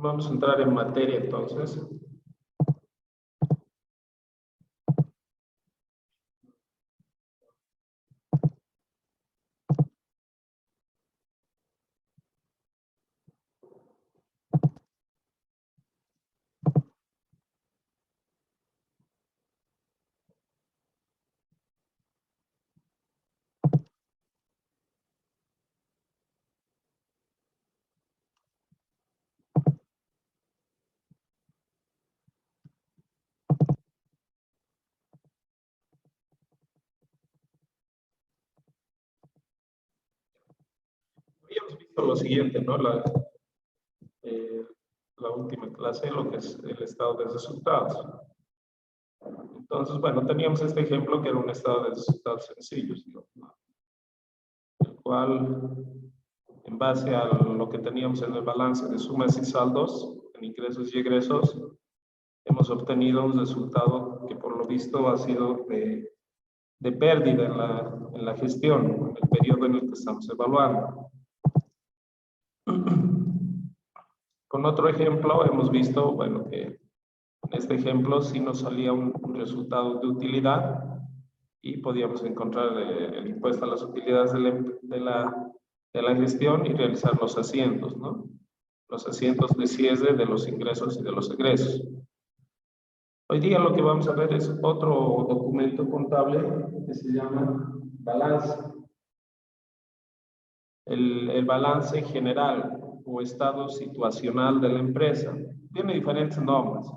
Vamos a entrar en materia entonces. Habíamos visto lo siguiente, ¿no? La última clase, lo que es el estado de resultados. Entonces, bueno, teníamos este ejemplo que era un estado de resultados sencillos, ¿no? El cual, en base a lo que teníamos en el balance de sumas y saldos, en ingresos y egresos, hemos obtenido un resultado que por lo visto ha sido de pérdida en la gestión, en el periodo en el que estamos evaluando. Con otro ejemplo hemos visto, bueno, que en este ejemplo sí nos salía un resultado de utilidad y podíamos encontrar el impuesto a las utilidades de la gestión y realizar los asientos, ¿no? Los asientos de cierre de los ingresos y de los egresos. Hoy día lo que vamos a ver es otro documento contable que se llama balance. El balance general o estado situacional de la empresa. Tiene diferentes nombres.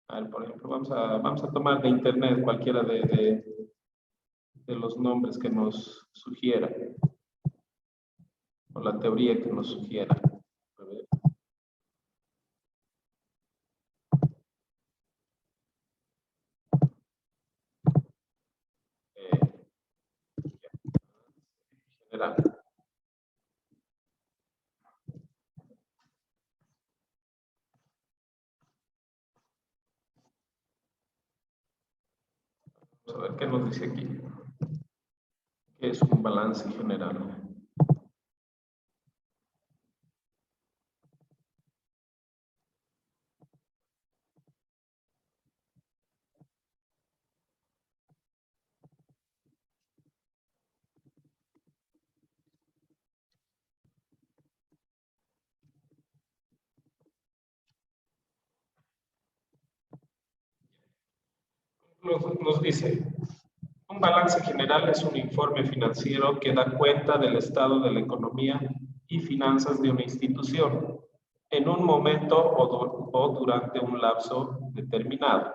A ver, por ejemplo, vamos a tomar de internet cualquiera de los nombres que nos sugiera, o la teoría que nos sugiera. A ver. General. Vamos a ver qué nos dice aquí. ¿Qué es un balance general? Nos dice, un balance general es un informe financiero que da cuenta del estado de la economía y finanzas de una institución en un momento o durante un lapso determinado.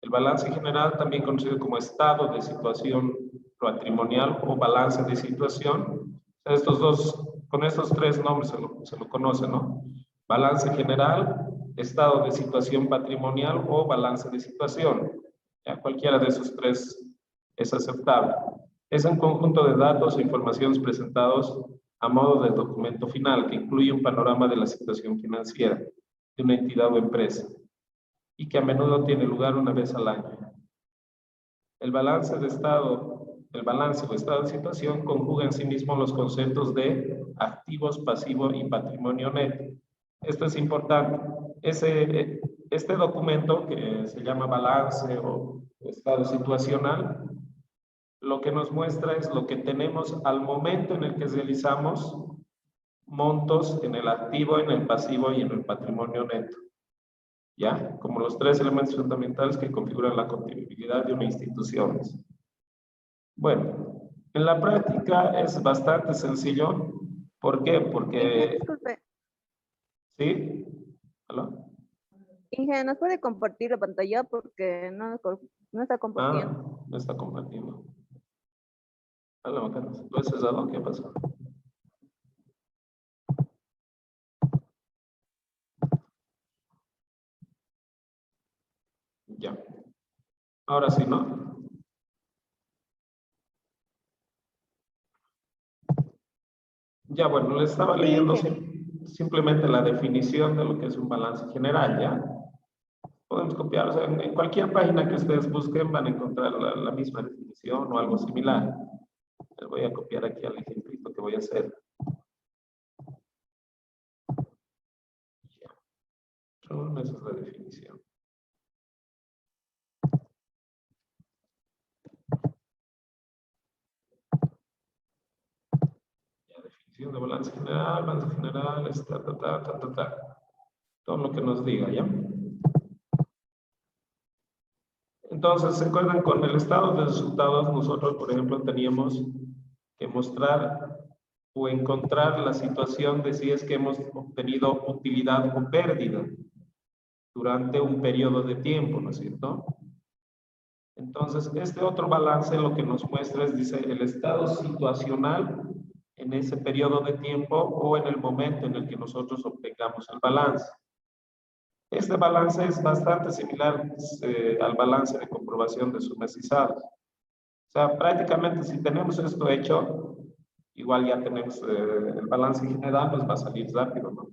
El balance general, también conocido como estado de situación patrimonial o balance de situación, con estos tres nombres se lo conoce, ¿no? Balance general, estado de situación patrimonial o balance de situación. Ya, cualquiera de esos tres es aceptable. Es un conjunto de datos e informaciones presentados a modo de documento final que incluye un panorama de la situación financiera de una entidad o empresa y que a menudo tiene lugar una vez al año. El balance o estado de situación conjuga en sí mismo los conceptos de activos, pasivos y patrimonio neto. Esto es importante. Este documento que se llama balance o estado situacional, lo que nos muestra es lo que tenemos al momento en el que realizamos montos en el activo, en el pasivo y en el patrimonio neto. ¿Ya? Como los tres elementos fundamentales que configuran la contabilidad de una institución. Bueno, en la práctica es bastante sencillo. ¿Por qué? Porque... Disculpe. ¿Sí? ¿Aló? Inge, ¿nos puede compartir la pantalla? Porque no está compartiendo. No está compartiendo. Hola, Macanas. ¿Lo has cerrado? ¿Qué pasó? Ya. Ahora sí, ¿no? Ya, bueno, les estaba leyendo simplemente la definición de lo que es un balance general, ¿ya? Podemos copiar, o sea, en cualquier página que ustedes busquen van a encontrar la misma definición o algo similar. Les voy a copiar aquí al ejemplito que voy a hacer. Esa es la definición. Ya, definición de balance general, es todo lo que nos diga, ¿ya? Entonces, ¿se acuerdan? Con el estado de resultados, nosotros, por ejemplo, teníamos que mostrar o encontrar la situación de si es que hemos obtenido utilidad o pérdida durante un periodo de tiempo, ¿no es cierto? Entonces, este otro balance lo que nos muestra es, dice, el estado situacional en ese periodo de tiempo o en el momento en el que nosotros obtengamos el balance. Este balance es bastante similar al balance de comprobación de sumas y saldos. O sea, prácticamente si tenemos esto hecho, igual ya tenemos el balance general, pues va a salir rápido, ¿no?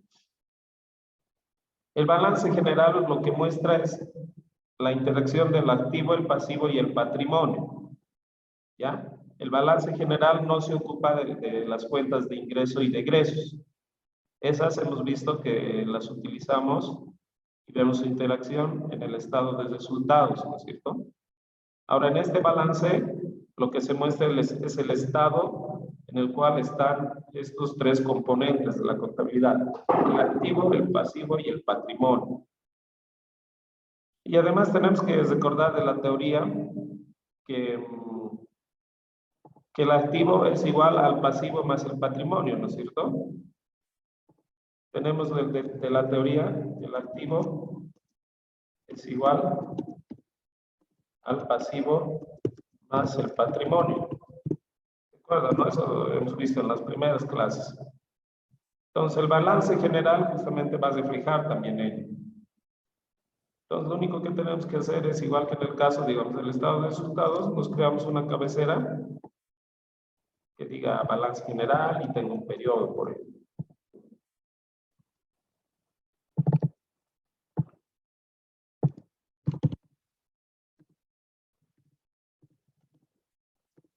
El balance general lo que muestra es la interacción del activo, el pasivo y el patrimonio, ¿ya? El balance general no se ocupa de las cuentas de ingreso y de egresos. Esas hemos visto que las utilizamos y vemos su interacción en el estado de resultados, ¿no es cierto? Ahora, en este balance, lo que se muestra es el estado en el cual están estos tres componentes de la contabilidad: el activo, el pasivo y el patrimonio. Y además tenemos que recordar de la teoría que el activo es igual al pasivo más el patrimonio, ¿no es cierto? Tenemos de la teoría que el activo es igual al pasivo más el patrimonio. ¿Recuerdan, no? Eso lo hemos visto en las primeras clases. Entonces, el balance general justamente va a reflejar también ello. Entonces, lo único que tenemos que hacer es, igual que en el caso, digamos, del estado de resultados, nos creamos una cabecera que diga balance general y tenga un periodo por ello.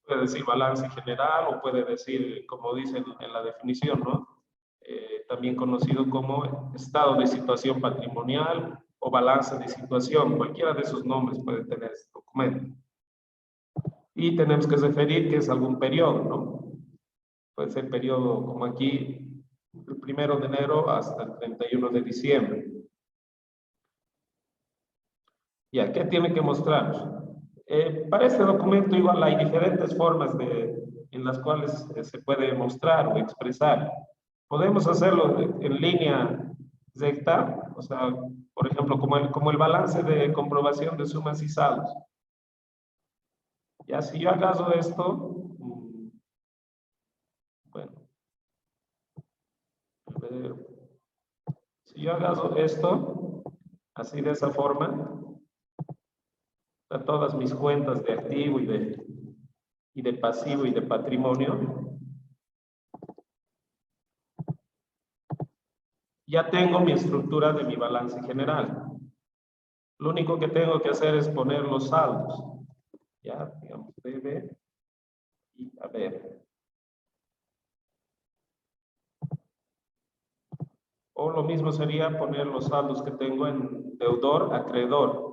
Puede decir balance general o puede decir, como dicen en la definición, ¿no? También conocido como estado de situación patrimonial o balance de situación. Cualquiera de esos nombres puede tener este documento. Y tenemos que referir que es algún periodo, ¿no? Puede ser periodo como aquí, el 1 de enero hasta el 31 de diciembre. ¿Ya qué tiene que mostrar? Para este documento igual hay diferentes formas en las cuales se puede mostrar o expresar. Podemos hacerlo en línea recta, o sea, por ejemplo, como el balance de comprobación de sumas y saldos. Ya si yo acaso esto, bueno, si yo acaso esto, así de esa forma, a todas mis cuentas de activo y de pasivo y de patrimonio, ya tengo mi estructura de mi balance general. Lo único que tengo que hacer es poner los saldos. Ya, digamos, debe y haber. O lo mismo sería poner los saldos que tengo en deudor, acreedor.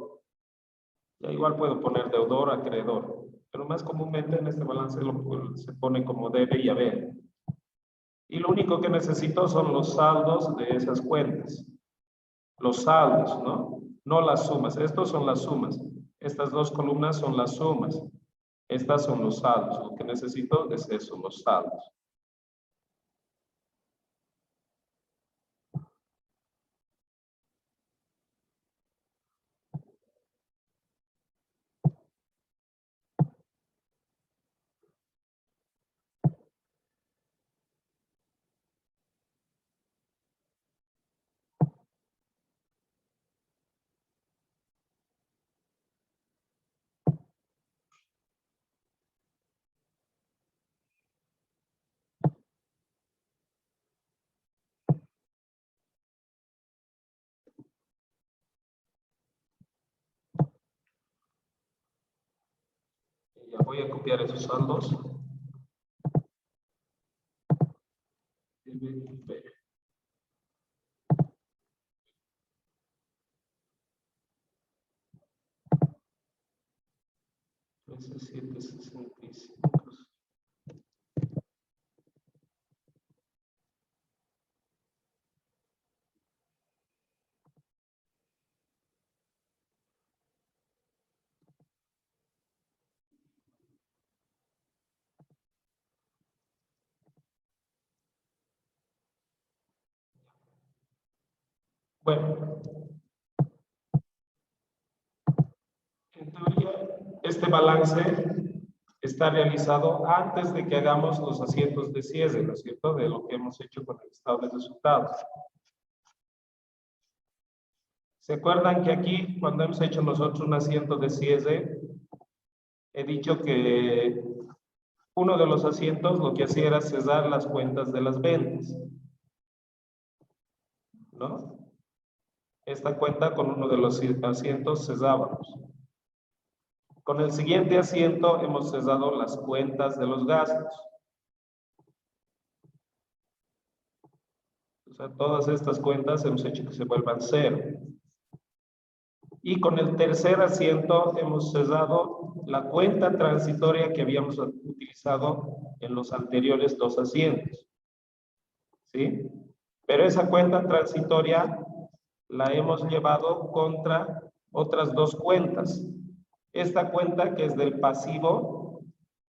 Ya igual puedo poner deudor, acreedor. Pero más comúnmente en este balance se pone como debe y haber. Y lo único que necesito son los saldos de esas cuentas. Los saldos, ¿no? No las sumas. Estos son las sumas. Estas dos columnas son las sumas. Estas son los saldos. Lo que necesito es eso, los saldos. Ya voy a copiar esos saldos. Bueno, en teoría, este balance está realizado antes de que hagamos los asientos de cierre, ¿no es cierto? De lo que hemos hecho con el estado de resultados. ¿Se acuerdan que aquí, cuando hemos hecho nosotros un asiento de cierre, he dicho que uno de los asientos lo que hacía era cesar las cuentas de las ventas, ¿no? Esta cuenta con uno de los asientos cesábamos. Con el siguiente asiento hemos cesado las cuentas de los gastos. O sea, todas estas cuentas hemos hecho que se vuelvan cero. Y con el tercer asiento hemos cesado la cuenta transitoria que habíamos utilizado en los anteriores dos asientos. ¿Sí? Pero esa cuenta transitoria la hemos llevado contra otras dos cuentas. Esta cuenta que es del pasivo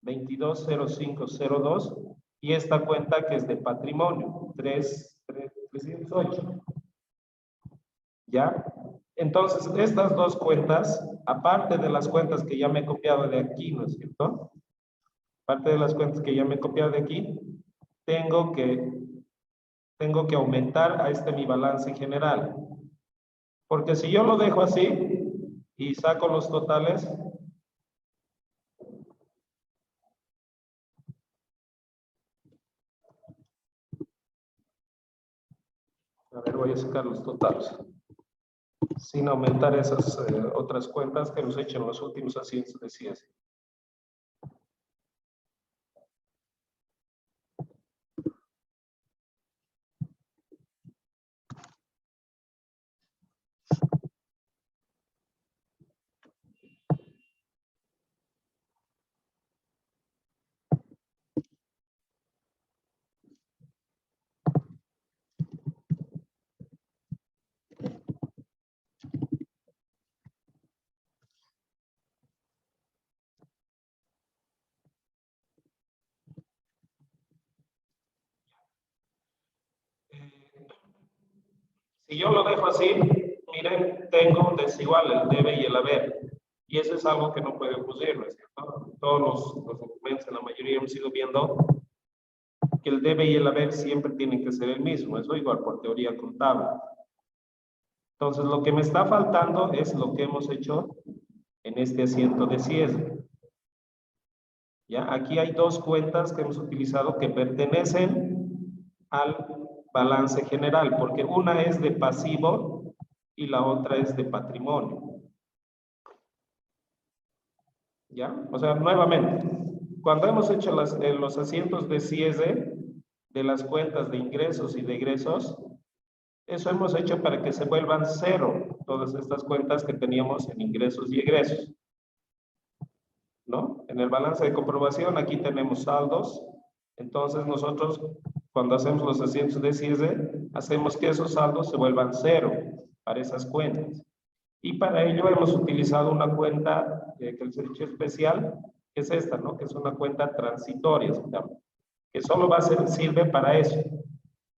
220502 y esta cuenta que es de patrimonio 308. ¿Ya? Entonces, estas dos cuentas, aparte de las cuentas que ya me he copiado de aquí, ¿no es cierto? Aparte de las cuentas que ya me he copiado de aquí, tengo que aumentar a este mi balance general. Porque si yo lo dejo así y saco los totales, a ver, voy a sacar los totales, sin aumentar esas otras cuentas que hemos hecho en los últimos asientos de cierre. Si yo lo dejo así, miren, tengo desigual el debe y el haber. Y eso es algo que no puede ocurrir, ¿no es cierto? Todos los documentos, en la mayoría hemos ido viendo que el debe y el haber siempre tienen que ser el mismo. Eso igual por teoría contable. Entonces, lo que me está faltando es lo que hemos hecho en este asiento de cierre. ¿Ya? Aquí hay dos cuentas que hemos utilizado que pertenecen al balance general, porque una es de pasivo y la otra es de patrimonio. ¿Ya? O sea, nuevamente, cuando hemos hecho los asientos de cierre de las cuentas de ingresos y de egresos, eso hemos hecho para que se vuelvan cero todas estas cuentas que teníamos en ingresos y egresos, ¿no? En el balance de comprobación aquí tenemos saldos, entonces nosotros cuando hacemos los asientos de cierre, hacemos que esos saldos se vuelvan cero para esas cuentas. Y para ello hemos utilizado una cuenta que el servicio especial, que es esta, ¿no? Que es una cuenta transitoria, que solo sirve para eso,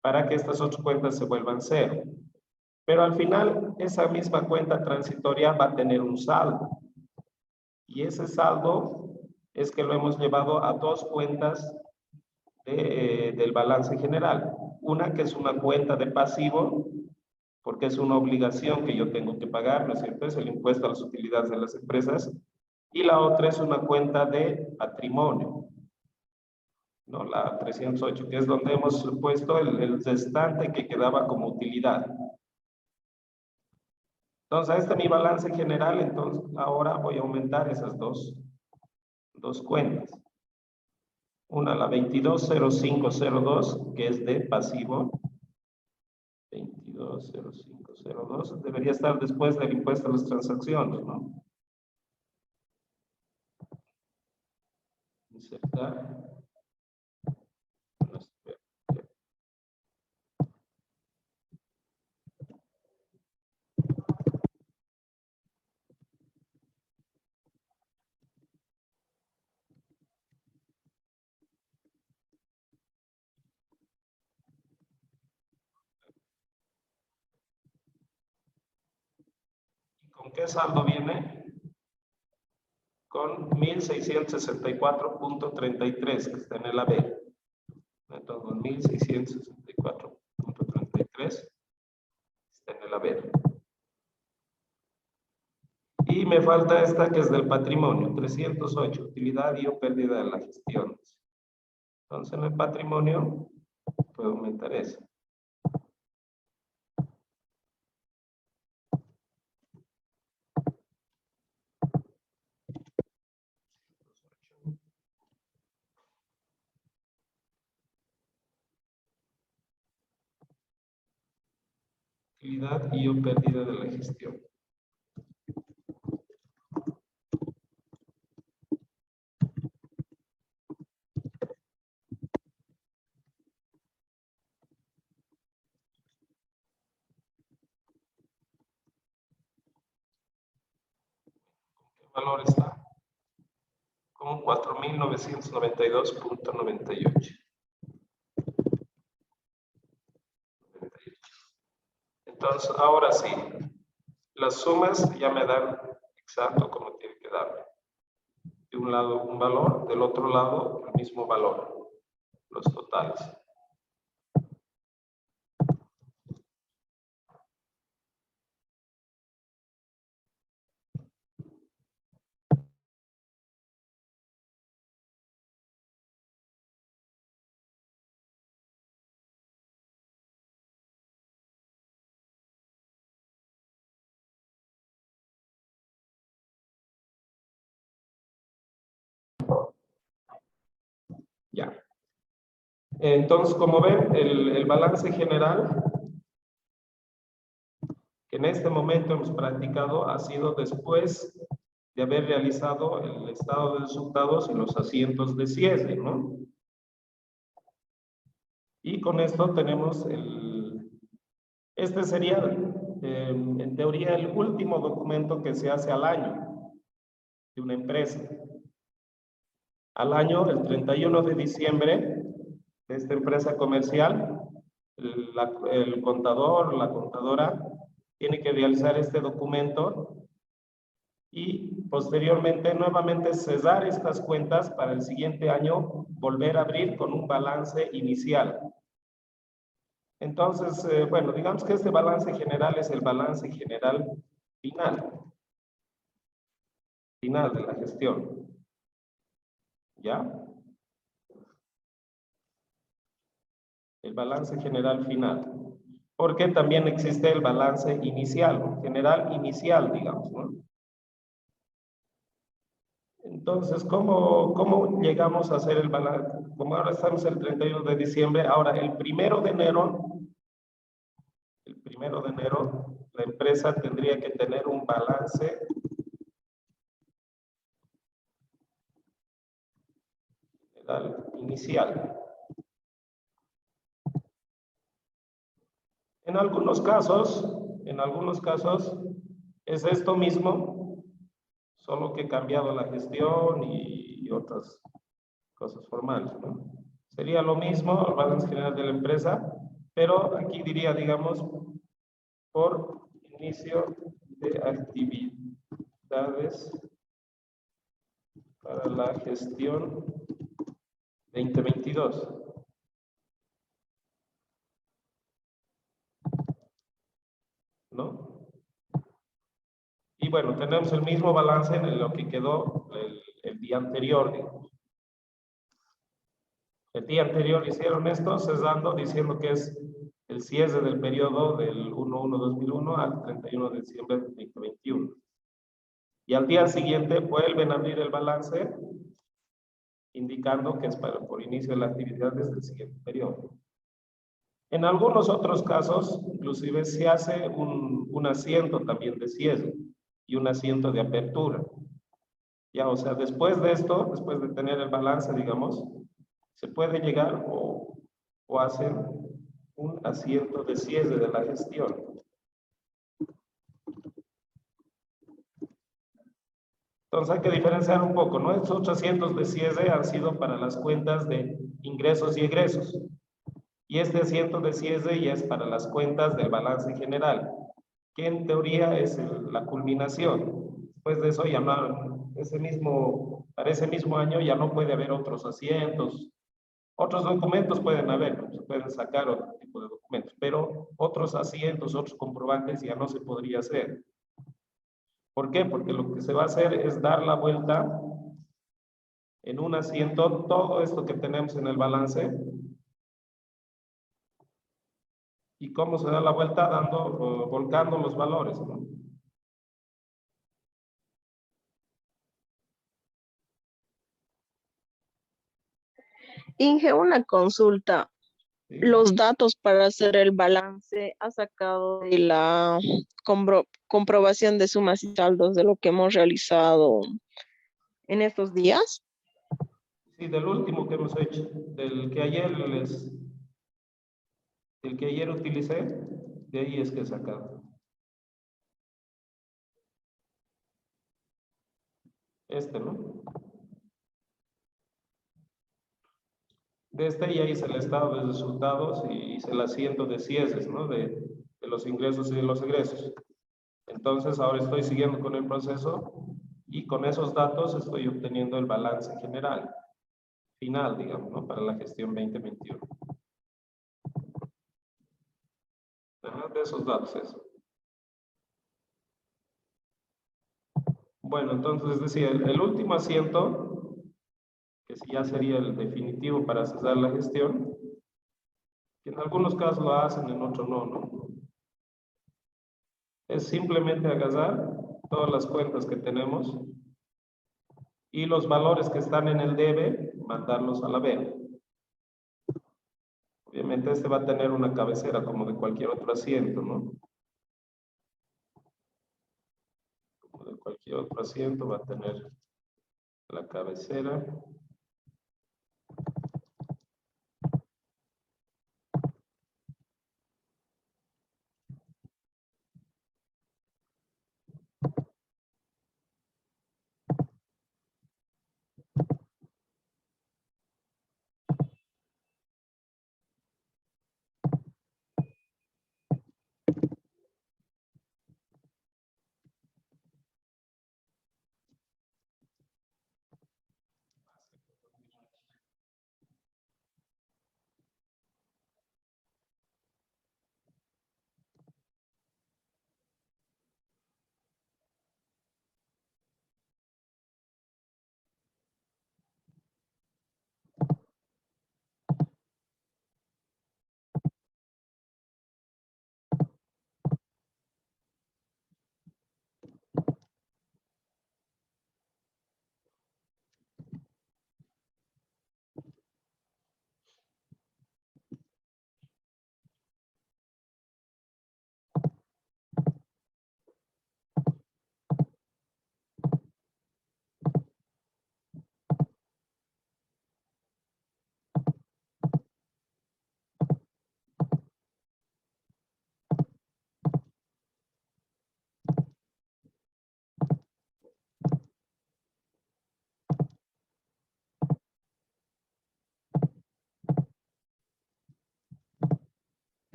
para que estas otras cuentas se vuelvan cero. Pero al final, esa misma cuenta transitoria va a tener un saldo. Y ese saldo es que lo hemos llevado a dos cuentas del balance general. Una que es una cuenta de pasivo, porque es una obligación que yo tengo que pagar, ¿no es cierto? Es el impuesto a las utilidades de las empresas. Y la otra es una cuenta de patrimonio, ¿no? La 308, que es donde hemos puesto el restante que quedaba como utilidad. Entonces, este es mi balance general, entonces ahora voy a aumentar esas dos cuentas. Una, la 220502, que es de pasivo. 220502, debería estar después del impuesto a las transacciones, ¿no? Insertar. ¿Con qué saldo viene? Con 1.664.33, que está en el haber. Entonces, 1.664.33 está en el haber. Y me falta esta que es del patrimonio, 308, utilidad y o pérdida de la gestión. Entonces, en el patrimonio puedo aumentar eso. Utilidad y o pérdida de la gestión. ¿Qué valor está? Con 4.992.98. Entonces, ahora sí, las sumas ya me dan exacto como tiene que darme. De un lado un valor, del otro lado el mismo valor, los totales. Ya. Entonces, como ven, el balance general que en este momento hemos practicado ha sido después de haber realizado el estado de resultados y los asientos de cierre, ¿no? Y con esto tenemos este sería, en teoría, el último documento que se hace al año de una empresa. Al año, el 31 de diciembre de esta empresa comercial, el contador, la contadora, tiene que realizar este documento y posteriormente nuevamente cesar estas cuentas para el siguiente año volver a abrir con un balance inicial. Entonces, bueno, digamos que este balance general es el balance general final de la gestión. ¿Ya? El balance general final. Porque también existe el balance inicial, general inicial, digamos, ¿no? Entonces, ¿cómo llegamos a hacer el balance? Como ahora estamos el 31 de diciembre, ahora el 1 de enero, la empresa tendría que tener un balance inicial. En algunos casos es esto mismo, solo que he cambiado la gestión y otras cosas formales, ¿no? Sería lo mismo el balance general de la empresa, pero aquí diría, digamos, por inicio de actividades para la gestión 2022. ¿No? Y bueno, tenemos el mismo balance en lo que quedó el día anterior, digamos. El día anterior hicieron esto, cesando, diciendo que es el cierre del periodo del 1/1/2001 al 31 de diciembre de 2021. Y al día siguiente vuelven a abrir el balance, indicando que es por inicio de la actividad desde el siguiente periodo. En algunos otros casos, inclusive se hace un asiento también de cierre y un asiento de apertura. Ya, o sea, después de esto, después de tener el balance, digamos, se puede llegar o hacer un asiento de cierre de la gestión. Entonces hay que diferenciar un poco, ¿no? Estos asientos de cierre han sido para las cuentas de ingresos y egresos. Y este asiento de cierre ya es para las cuentas del balance general. que en teoría es la culminación. Después de eso ya no, para ese mismo año ya no puede haber otros asientos. Otros documentos pueden haber, ¿no? Se pueden sacar otro tipo de documentos, pero otros asientos, otros comprobantes ya no se podría hacer. ¿Por qué? Porque lo que se va a hacer es dar la vuelta en un asiento, todo esto que tenemos en el balance. ¿Y cómo se da la vuelta? Volcando los valores, ¿no? Inge, una consulta. ¿Sí? Los datos para hacer el balance ha sacado de la comprobación de sumas y saldos de lo que hemos realizado en estos días. Sí, del último que hemos hecho, del que ayer utilicé, de ahí es que he sacado. Este, ¿no? De este ya hice el estado de resultados y hice el asiento de cieses, ¿no? De los ingresos y de los egresos. Entonces ahora estoy siguiendo con el proceso y con esos datos estoy obteniendo el balance general, final, digamos, ¿no? Para la gestión 2021. De esos datos eso. Bueno, entonces decía, el último asiento, que ya sería el definitivo para cesar la gestión, que en algunos casos lo hacen, en otros no, ¿no? Es simplemente agarrar todas las cuentas que tenemos y los valores que están en el debe, mandarlos a la B. Obviamente este va a tener una cabecera como de cualquier otro asiento, ¿no? Como de cualquier otro asiento va a tener la cabecera.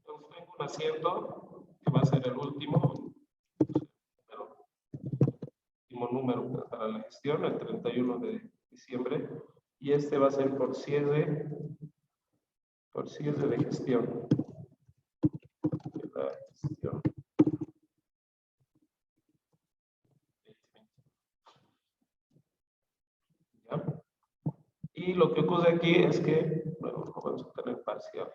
Entonces tengo un asiento que va a ser el último número para la gestión, el 31 de diciembre, y este va a ser por cierre de gestión. La gestión. ¿Ya? Y lo que ocurre aquí es que, bueno, vamos a tener parcial.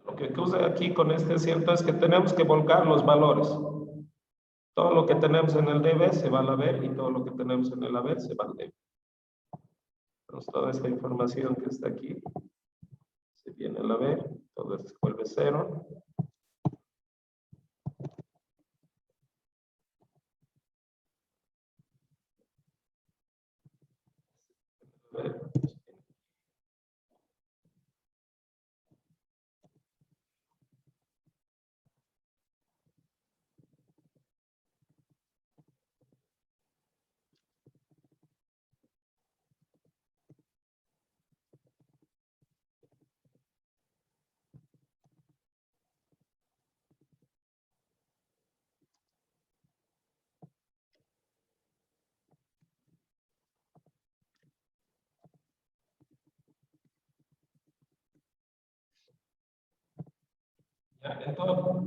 Lo que ocurre aquí con este asiento es que tenemos que volcar los valores. Todo lo que tenemos en el debe se va al haber y todo lo que tenemos en el haber se va al debe. Entonces, toda esta información que está aquí se viene al haber, todo esto se vuelve 0.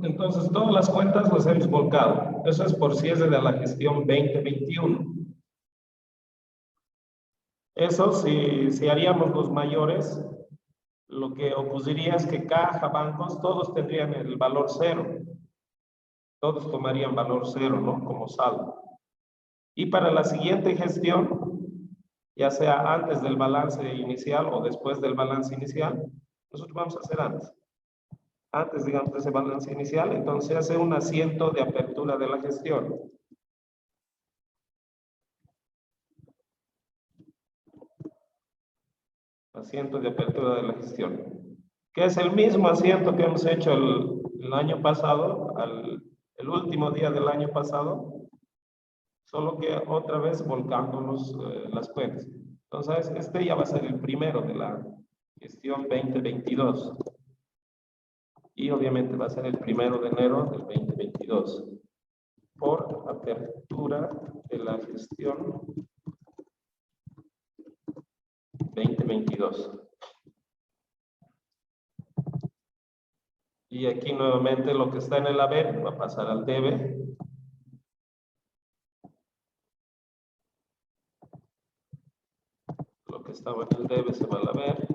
Entonces, todas las cuentas las hemos volcado. Eso es por cierre de la gestión 2021. Eso, si haríamos los mayores, lo que ocurriría es que caja, bancos, todos tendrían el valor cero. Todos tomarían valor cero, ¿no? Como saldo. Y para la siguiente gestión, ya sea antes del balance inicial o después del balance inicial, nosotros vamos a hacer antes. Antes, digamos, de ese balance inicial, entonces hace un asiento de apertura de la gestión. Asiento de apertura de la gestión. Que es el mismo asiento que hemos hecho el año pasado, el último día del año pasado, solo que otra vez volcándonos las cuentas. Entonces, este ya va a ser el primero de la gestión 2022. Y obviamente va a ser el 1 de enero del 2022. Por apertura de la gestión 2022. Y aquí nuevamente lo que está en el haber va a pasar al debe. Lo que estaba en el debe se va al haber.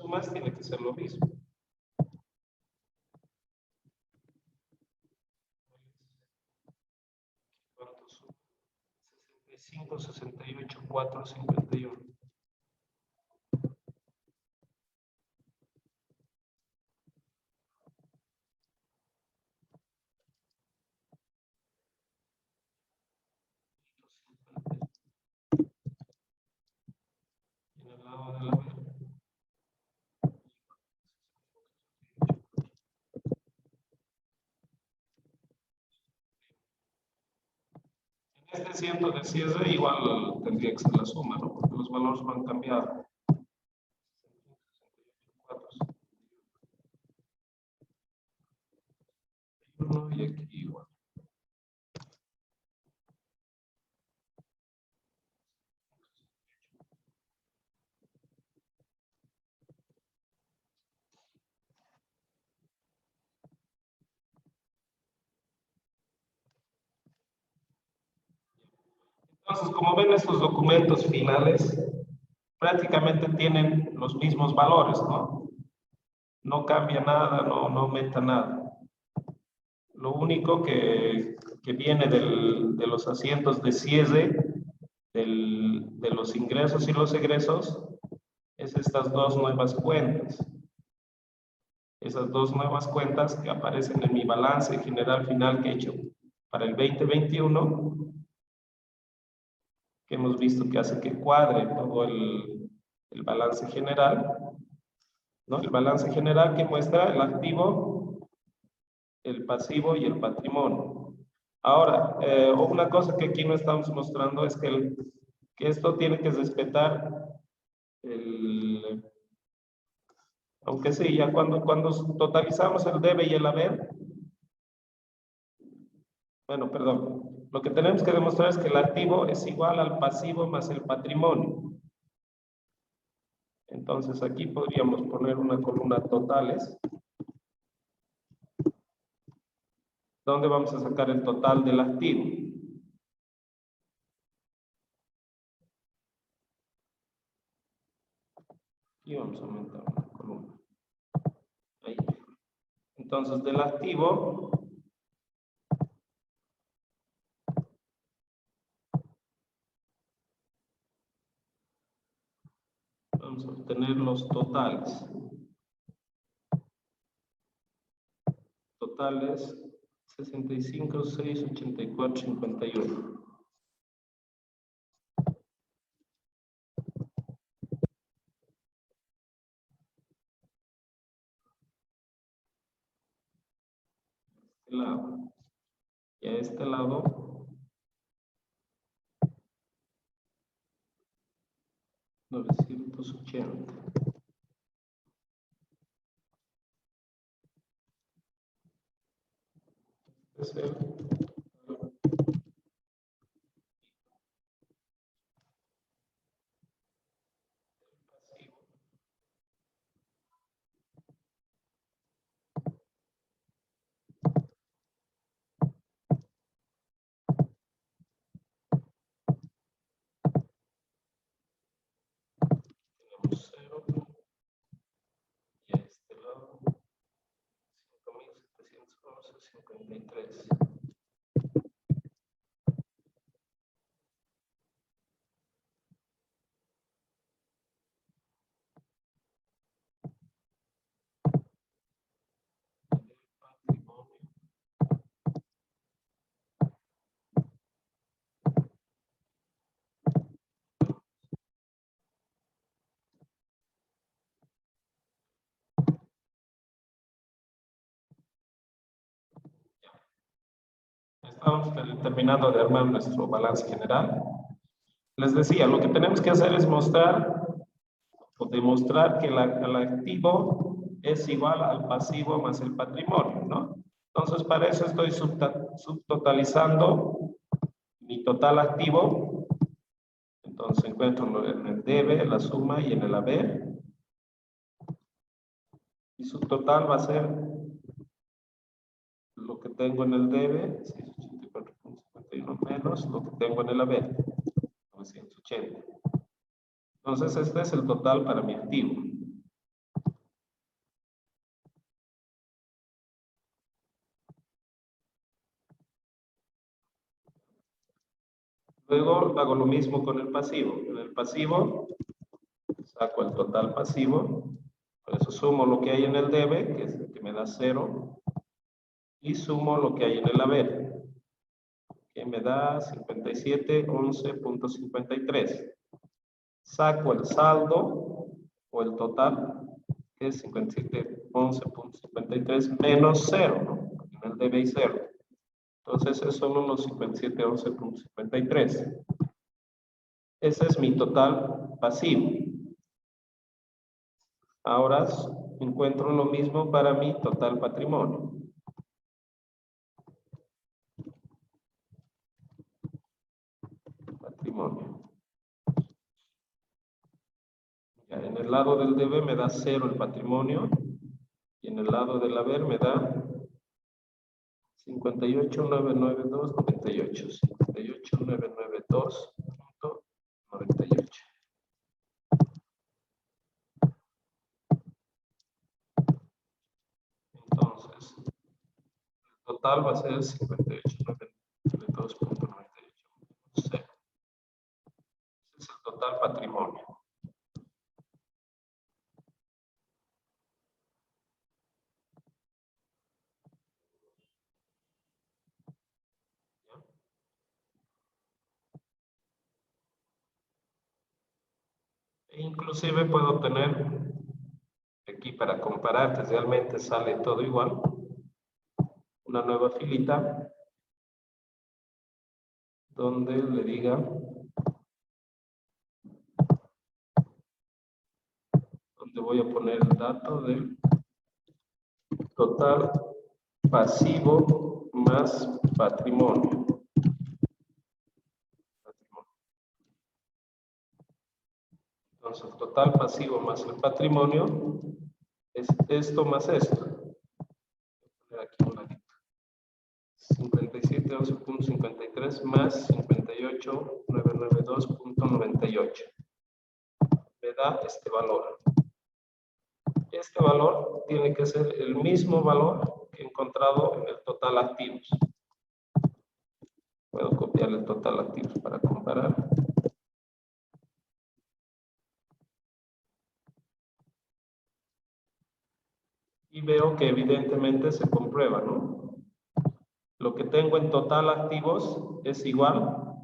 Sumas tiene que ser lo mismo. ¿Cuánto suma? 65, 68, 4, 51. En el lado del haber. Este asiento de cierre igual tendría que ser la suma, ¿no? Porque los valores van cambiando. Y aquí igual. Entonces, como ven, estos documentos finales prácticamente tienen los mismos valores, ¿no? No cambia nada, no aumenta nada. Lo único que viene de los asientos de cierre, de los ingresos y los egresos, es estas dos nuevas cuentas. Esas dos nuevas cuentas que aparecen en mi balance general final que he hecho para el 2021, que hemos visto que hace que cuadre todo el balance general, ¿no? El balance general que muestra el activo, el pasivo y el patrimonio. Ahora, una cosa que aquí no estamos mostrando es que esto tiene que respetar aunque sí, ya cuando totalizamos el debe y el haber, bueno, perdón, lo que tenemos que demostrar es que el activo es igual al pasivo más el patrimonio. Entonces aquí podríamos poner una columna totales, donde vamos a sacar el total del activo. Y vamos a aumentar una columna. Ahí. Entonces del activo vamos a obtener los totales. Totales 65, 6, 84, 51. lado. Y a este lado, 980. Es el pasivo. Tenemos 0. Y a este lado, 5.711.53. Patrimonio. Estamos terminando de armar nuestro balance general. Les decía, lo que tenemos que hacer es mostrar o demostrar que el activo es igual al pasivo más el patrimonio, ¿no? Entonces, para eso estoy subtotalizando mi total activo. Entonces, encuentro en el debe, la suma y en el haber. Y su total va a ser lo que tengo en el debe, 684.51 menos lo que tengo en el haber, 980. Entonces, este es el total para mi activo. Luego hago lo mismo con el pasivo. En el pasivo saco el total pasivo, por eso sumo lo que hay en el debe, que es el que me da 0, y sumo lo que hay en el haber, que me da 5711.53. Saco el saldo o el total, que es 5711.53 menos 0, ¿no? En el debe hay 0. Entonces es solo los 5711.53. Ese es mi total pasivo. Ahora encuentro lo mismo para mi total patrimonio. Ya, en el lado del debe me da 0 el patrimonio y en el lado del haber me da 58.992.98. 58.992.98. Entonces, el total va a ser 58.992.98. Ese es el total patrimonio. E inclusive puedo tener aquí para comparar que realmente sale todo igual. Una nueva filita donde le diga donde voy a poner el dato del total pasivo más patrimonio. Entonces, el total pasivo más el patrimonio es esto más esto. Voy a poner aquí un ladito. 5711.53 más 58.992.98. Me da este valor. Este valor tiene que ser el mismo valor que he encontrado en el total activos. Puedo copiar el total activos para comparar. Y veo que evidentemente se comprueba, ¿no? Lo que tengo en total activos es igual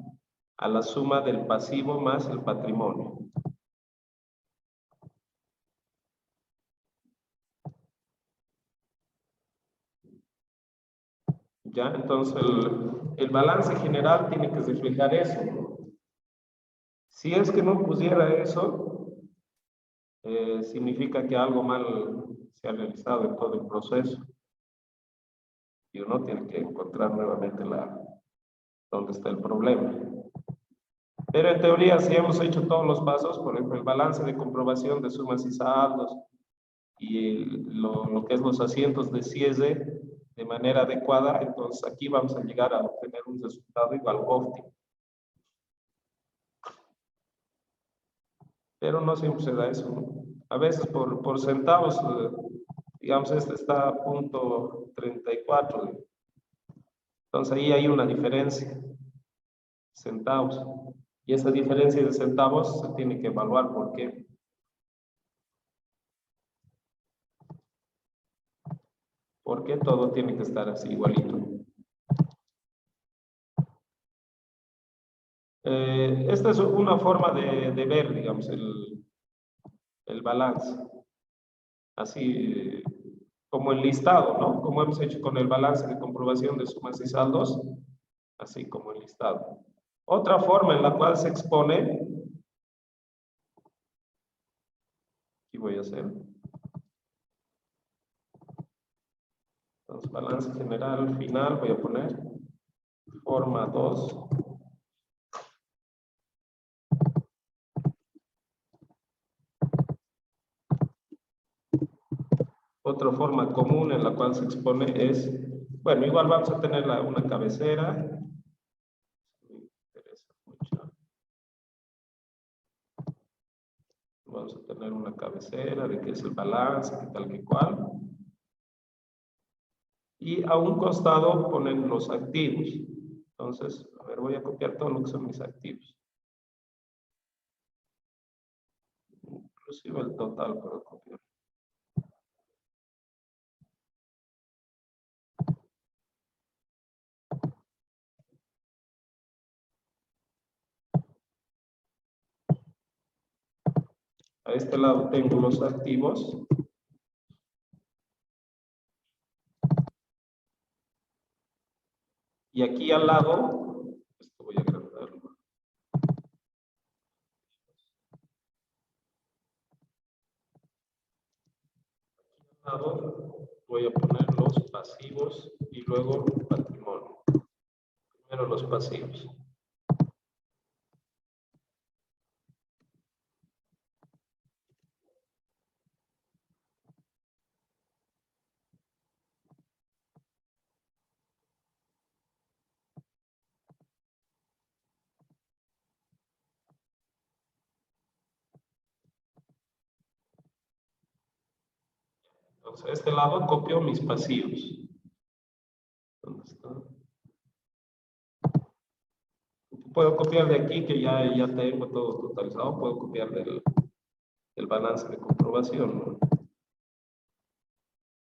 a la suma del pasivo más el patrimonio. Ya, entonces el balance general tiene que reflejar eso. Si es que no pusiera eso, significa que algo mal se ha realizado en todo el proceso. Y uno tiene que encontrar nuevamente dónde está el problema. Pero en teoría, si hemos hecho todos los pasos, por ejemplo, el balance de comprobación de sumas y saldos y lo que es los asientos de cierre de manera adecuada, entonces aquí vamos a llegar a obtener un resultado igual óptimo. Pero no siempre se da eso, ¿no? A veces por centavos, digamos, este está a punto 34. Entonces ahí hay una diferencia, centavos. Y esa diferencia de centavos se tiene que evaluar. ¿Por qué? Porque todo tiene que estar así igualito. Esta es una forma de ver, digamos, el balance. Así como el listado, ¿no? Como hemos hecho con el balance de comprobación de sumas y saldos, así como el listado. Otra forma en la cual se expone, aquí voy a hacer, entonces balance general final, voy a poner forma 2. Otra forma común en la cual se expone es, bueno, igual vamos a tener una cabecera. Me interesa mucho. Vamos a tener una cabecera de qué es el balance, qué tal, qué cual. Y a un costado ponen los activos. Entonces, a ver, voy a copiar todo lo que son mis activos. Inclusive el total puedo copiar. A este lado tengo los activos. Y aquí al lado, esto voy a agrandarlo. Al lado voy a poner los pasivos y luego patrimonio. Primero los pasivos. Entonces, a este lado copio mis pasivos. ¿Dónde está? Puedo copiar de aquí, que ya tengo todo totalizado. Puedo copiar del balance de comprobación, ¿no?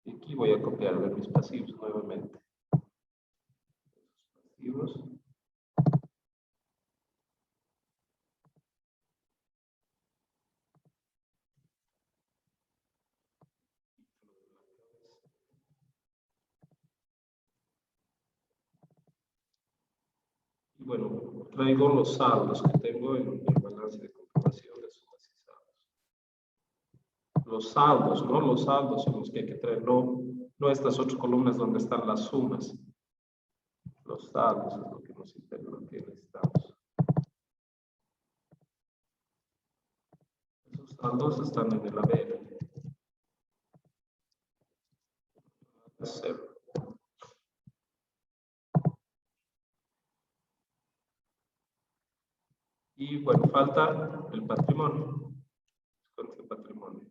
Y aquí voy a copiar de mis pasivos nuevamente. Pasivos. Y bueno, traigo los saldos que tengo en el balance de comprobación de sumas y saldos. Los saldos, ¿no? Los saldos son los que hay que traer, no estas otras columnas donde están las sumas. Los saldos es lo que necesitamos. Esos saldos están en el haber. Cero. Y bueno, falta el patrimonio. ¿Cuánto es el patrimonio?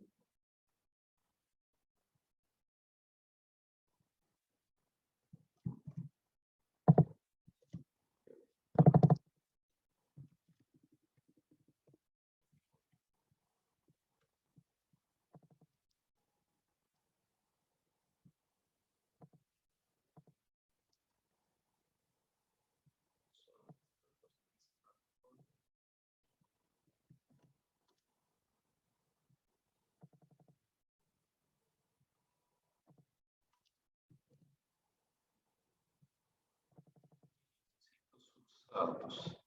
Datos.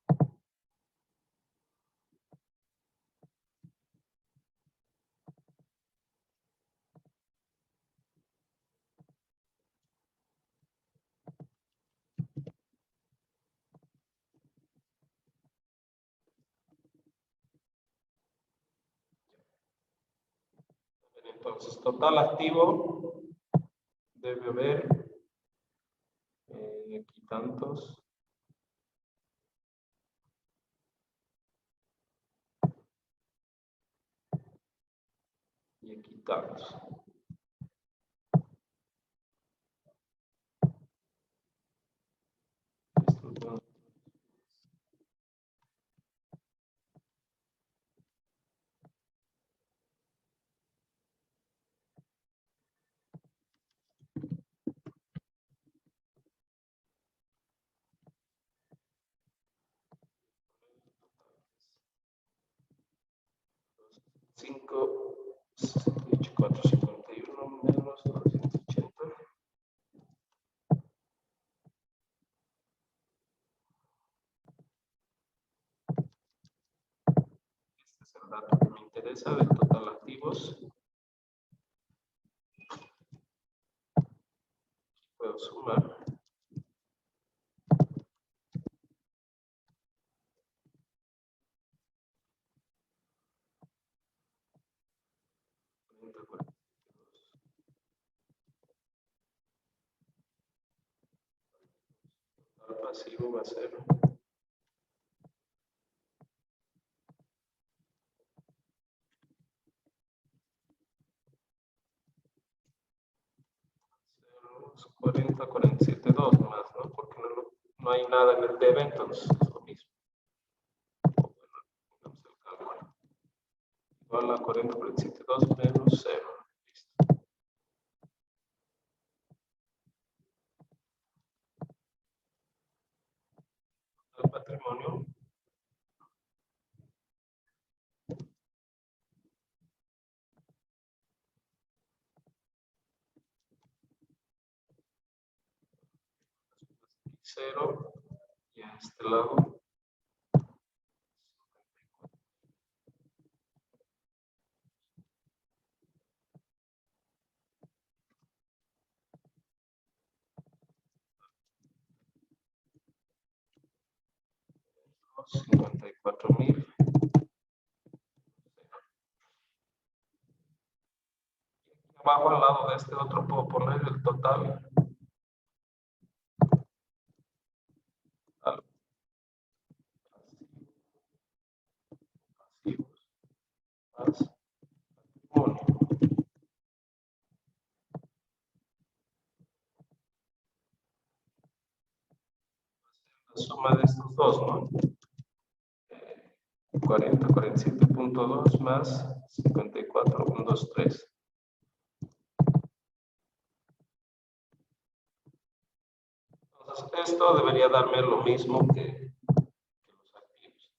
Entonces, total activo debe haber aquí tantos. Y aquí tantos. Cinco, 451 menos 280. Este es el dato que me interesa del total activos. Puedo sumar. El pasivo va a ser 40, 47, 2 más, ¿no? Porque no hay nada en el debe, entonces es lo mismo. Bueno, el cálculo. Igual a 40, 47, 2 menos 0. Listo. El patrimonio. Cero. Y a este lado. $54,000. Abajo al lado de este otro puedo poner el total. Pasivos más patrimonio. La suma de estos dos, ¿no? 40, 47.2 más 54,123. Entonces, esto debería darme lo mismo que los activos,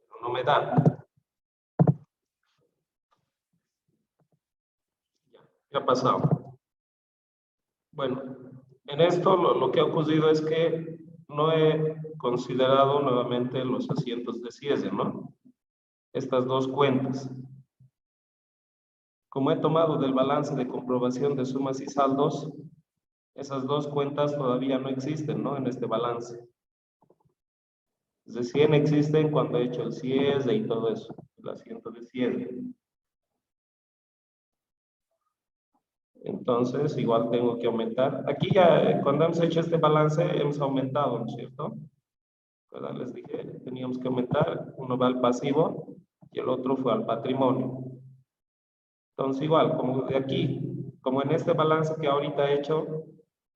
pero no me dan. Ya ha pasado. Bueno, en esto lo que ha ocurrido es que no he considerado nuevamente los asientos de cierre, ¿no? Estas dos cuentas. Como he tomado del balance de comprobación de sumas y saldos, esas dos cuentas todavía no existen, ¿no? En este balance. Recién existen cuando he hecho el cierre y todo eso, el asiento de cierre. Entonces, igual tengo que aumentar. Aquí ya, cuando hemos hecho este balance, hemos aumentado, ¿no es cierto? ¿Verdad? Les dije, teníamos que aumentar. Uno va al pasivo y el otro fue al patrimonio. Entonces, igual, como de aquí, como en este balance que ahorita he hecho,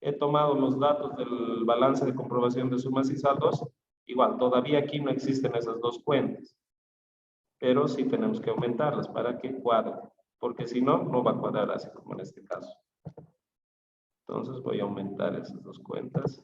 he tomado los datos del balance de comprobación de sumas y saldos. Igual, todavía aquí no existen esas dos cuentas. Pero sí tenemos que aumentarlas para que cuadre. Porque si no, no va a cuadrar así como en este caso. Entonces voy a aumentar esas dos cuentas.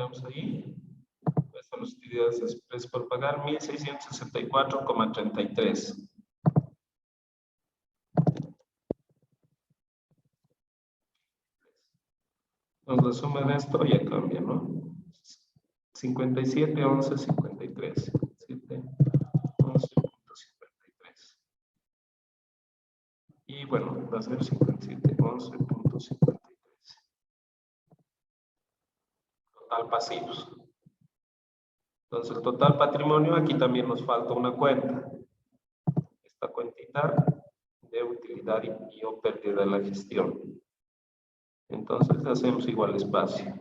Veamos ahí. Están las utilidades expresas por pagar, 1.664,33. Entonces la suma de esto ya cambia, ¿no? 57, 11, 53. 7, 11.53. Y bueno, va a ser 57, 11.53. Total pasivos. Entonces el total patrimonio, aquí también nos falta una cuenta. Esta cuentita de utilidad y o pérdida de la gestión. Entonces hacemos igual espacio.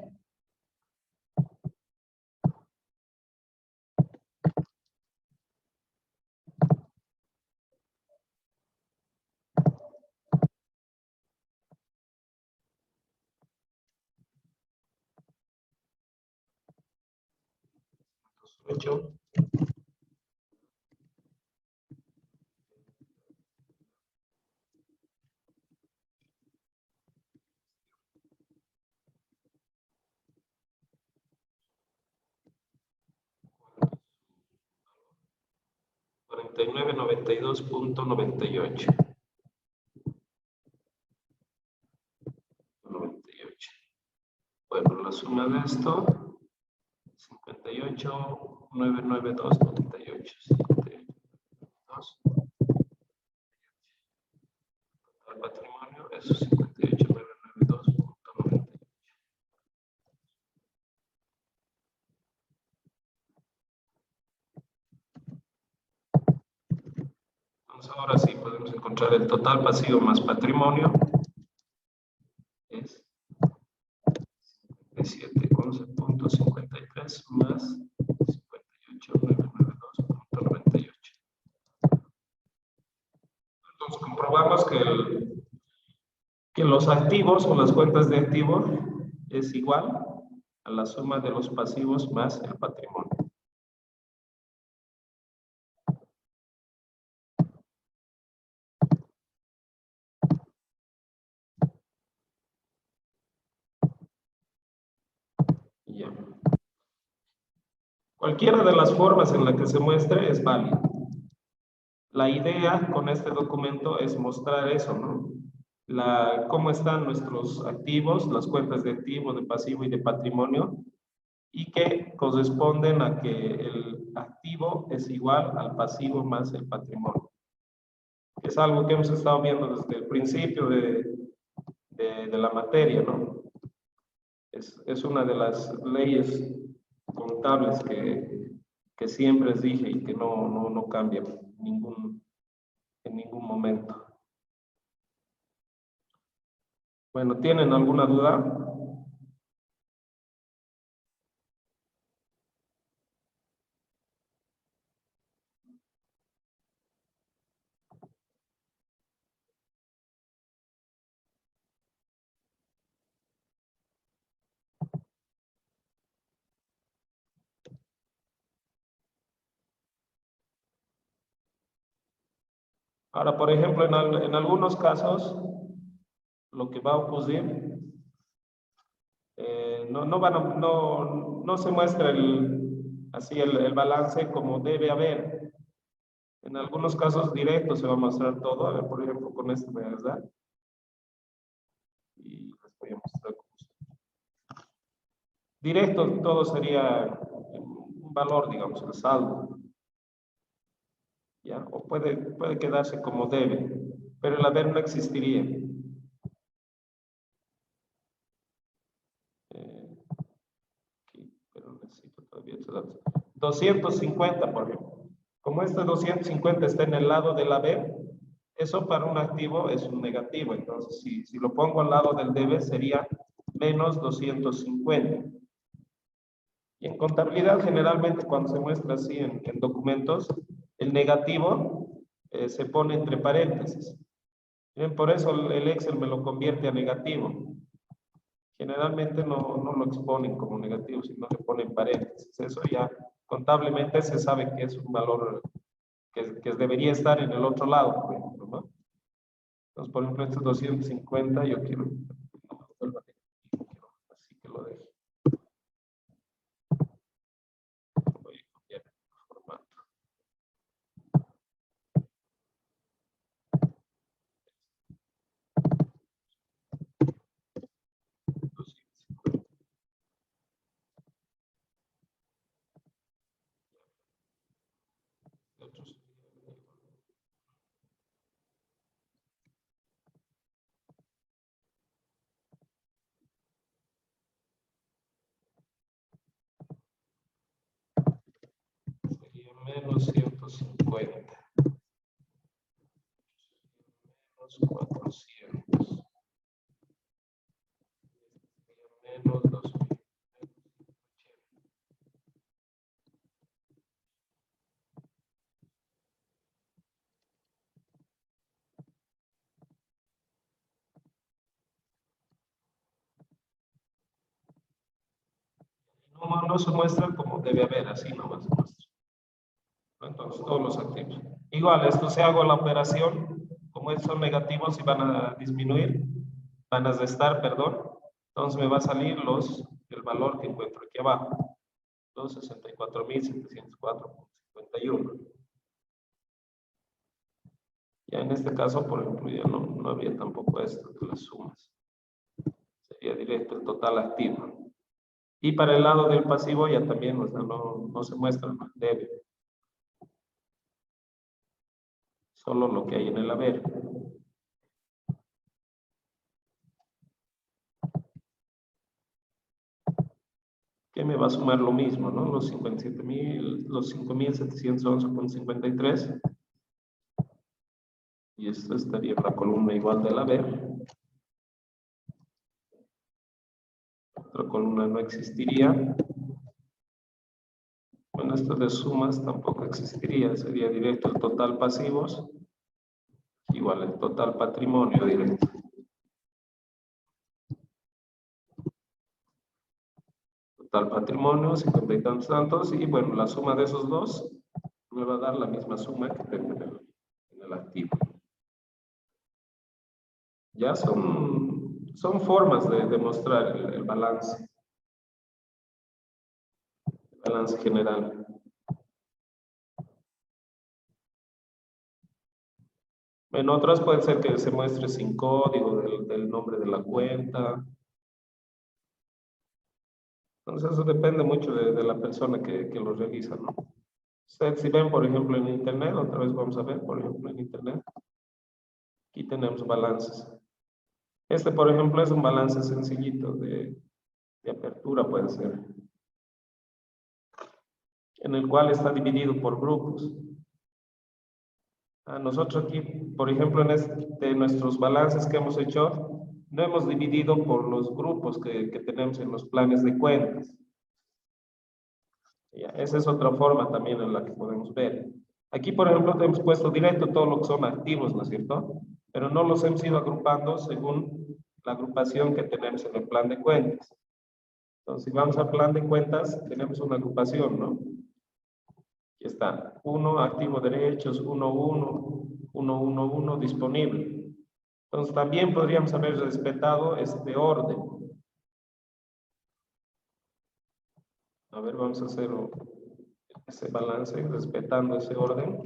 Hecho. $49.92.98. 98. Bueno, la suma de esto, 58.992.98. 2. El patrimonio es 58.992.98. Entonces ahora sí podemos encontrar el total pasivo más patrimonio. Es 57.11.53 más 58.992.98. Entonces comprobamos que los activos o las cuentas de activos es igual a la suma de los pasivos más el patrimonio. Ya. Cualquiera de las formas en la que se muestre es válido. La idea con este documento es mostrar eso, ¿no? Cómo están nuestros activos, las cuentas de activo, de pasivo y de patrimonio, y que corresponden a que el activo es igual al pasivo más el patrimonio. Es algo que hemos estado viendo desde el principio de la materia, ¿no? Es una de las leyes contables que siempre les dije y que no cambia en ningún momento. Bueno, ¿tienen alguna duda? Ahora, por ejemplo, en algunos casos, lo que va a ocurrir, no se muestra así el balance como debe haber. En algunos casos directos se va a mostrar todo. A ver, por ejemplo, con esto voy a dar. Y les voy a mostrar cómo se... Directo todo sería un valor, digamos, el saldo. ¿Ya? O puede quedarse como debe, pero el haber no existiría. Aquí, pero necesito todavía estos datos. 250, por ejemplo. Como este 250 está en el lado del haber, eso para un activo es un negativo. Entonces, si lo pongo al lado del debe, sería menos 250. Y en contabilidad, generalmente, cuando se muestra así en documentos, el negativo se pone entre paréntesis. Bien, por eso el Excel me lo convierte a negativo. Generalmente no lo exponen como negativo, sino que ponen paréntesis. Eso ya contablemente se sabe que es un valor que debería estar en el otro lado, por ejemplo, ¿no? Entonces, por ejemplo, este 250, yo quiero así que lo deje. menos 150. Menos 400. Menos 2000. No se muestra como debe haber, así nomás se muestra. Entonces, todos los activos. Igual, esto si hago la operación, como estos son negativos y van a disminuir, van a restar, perdón, entonces me va a salir el valor que encuentro aquí abajo, 264.704.51. Ya en este caso, por ejemplo, ya no había tampoco esto de las sumas. Sería directo el total activo. Y para el lado del pasivo ya también, o sea, no se muestra el debe. Solo lo que hay en el haber. Que me va a sumar lo mismo, ¿no? Los 5.711.53. Y esto estaría en la columna igual del haber. Otra columna no existiría. Bueno, esto de sumas tampoco existiría. Sería directo el total pasivos. Igual el total patrimonio directo. Total patrimonio, 50 y tantos. Y bueno, la suma de esos dos me va a dar la misma suma que tengo en el activo. Ya son formas de demostrar el balance. El balance general. En otras puede ser que se muestre sin código del nombre de la cuenta. Entonces eso depende mucho de la persona que lo realiza, ¿no? Ustedes si ven, por ejemplo, en internet, otra vez vamos a ver, por ejemplo, en internet. Aquí tenemos balances. Este, por ejemplo, es un balance sencillito de apertura, puede ser. En el cual está dividido por grupos. Nosotros aquí, por ejemplo, de nuestros balances que hemos hecho, no hemos dividido por los grupos que tenemos en los planes de cuentas. Ya, esa es otra forma también en la que podemos ver. Aquí, por ejemplo, hemos puesto directo todo lo que son activos, ¿no es cierto? Pero no los hemos ido agrupando según la agrupación que tenemos en el plan de cuentas. Entonces, si vamos al plan de cuentas, tenemos una agrupación, ¿no? Aquí está, 1, activo derechos, 1, disponible. Entonces, también podríamos haber respetado este orden. A ver, vamos a hacer ese balance respetando ese orden.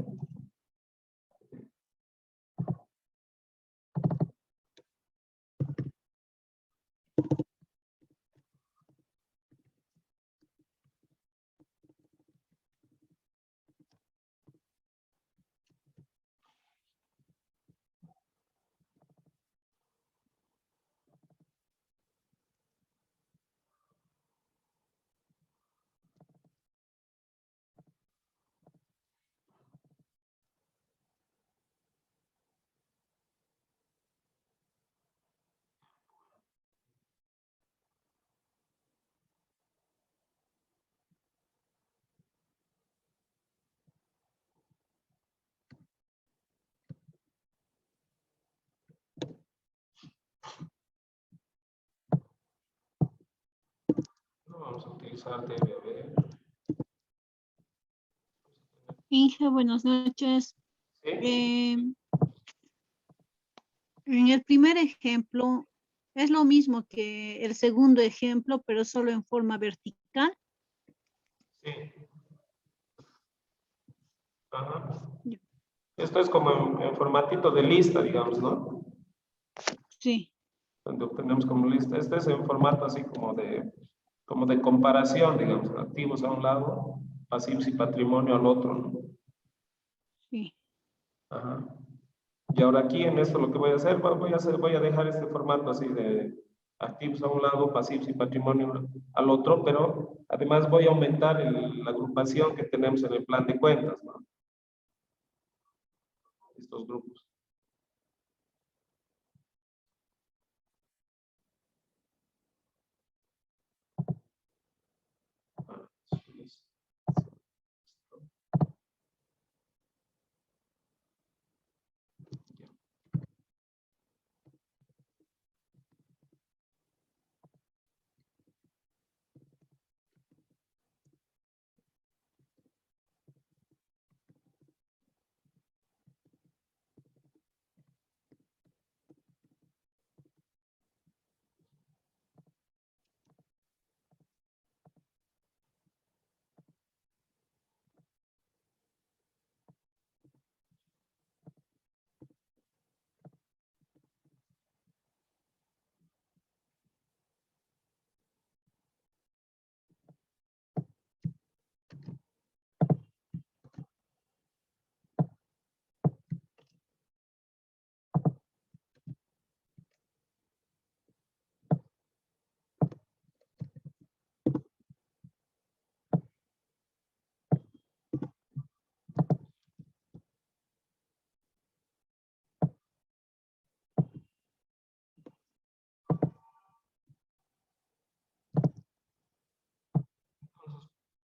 Vamos a utilizar DBB. Inge, buenas noches. ¿Sí? En el primer ejemplo, es lo mismo que el segundo ejemplo, pero solo en forma vertical. Sí. Ajá. Esto es como en formatito de lista, digamos, ¿no? Sí. Donde obtenemos como lista. Este es en formato así como de comparación, digamos, activos a un lado, pasivos y patrimonio al otro, ¿no? Sí. Ajá. Y ahora aquí en esto lo que voy a hacer, voy a dejar este formato así activos a un lado, pasivos y patrimonio al otro, pero además voy a aumentar la agrupación que tenemos en el plan de cuentas, ¿no? Estos grupos.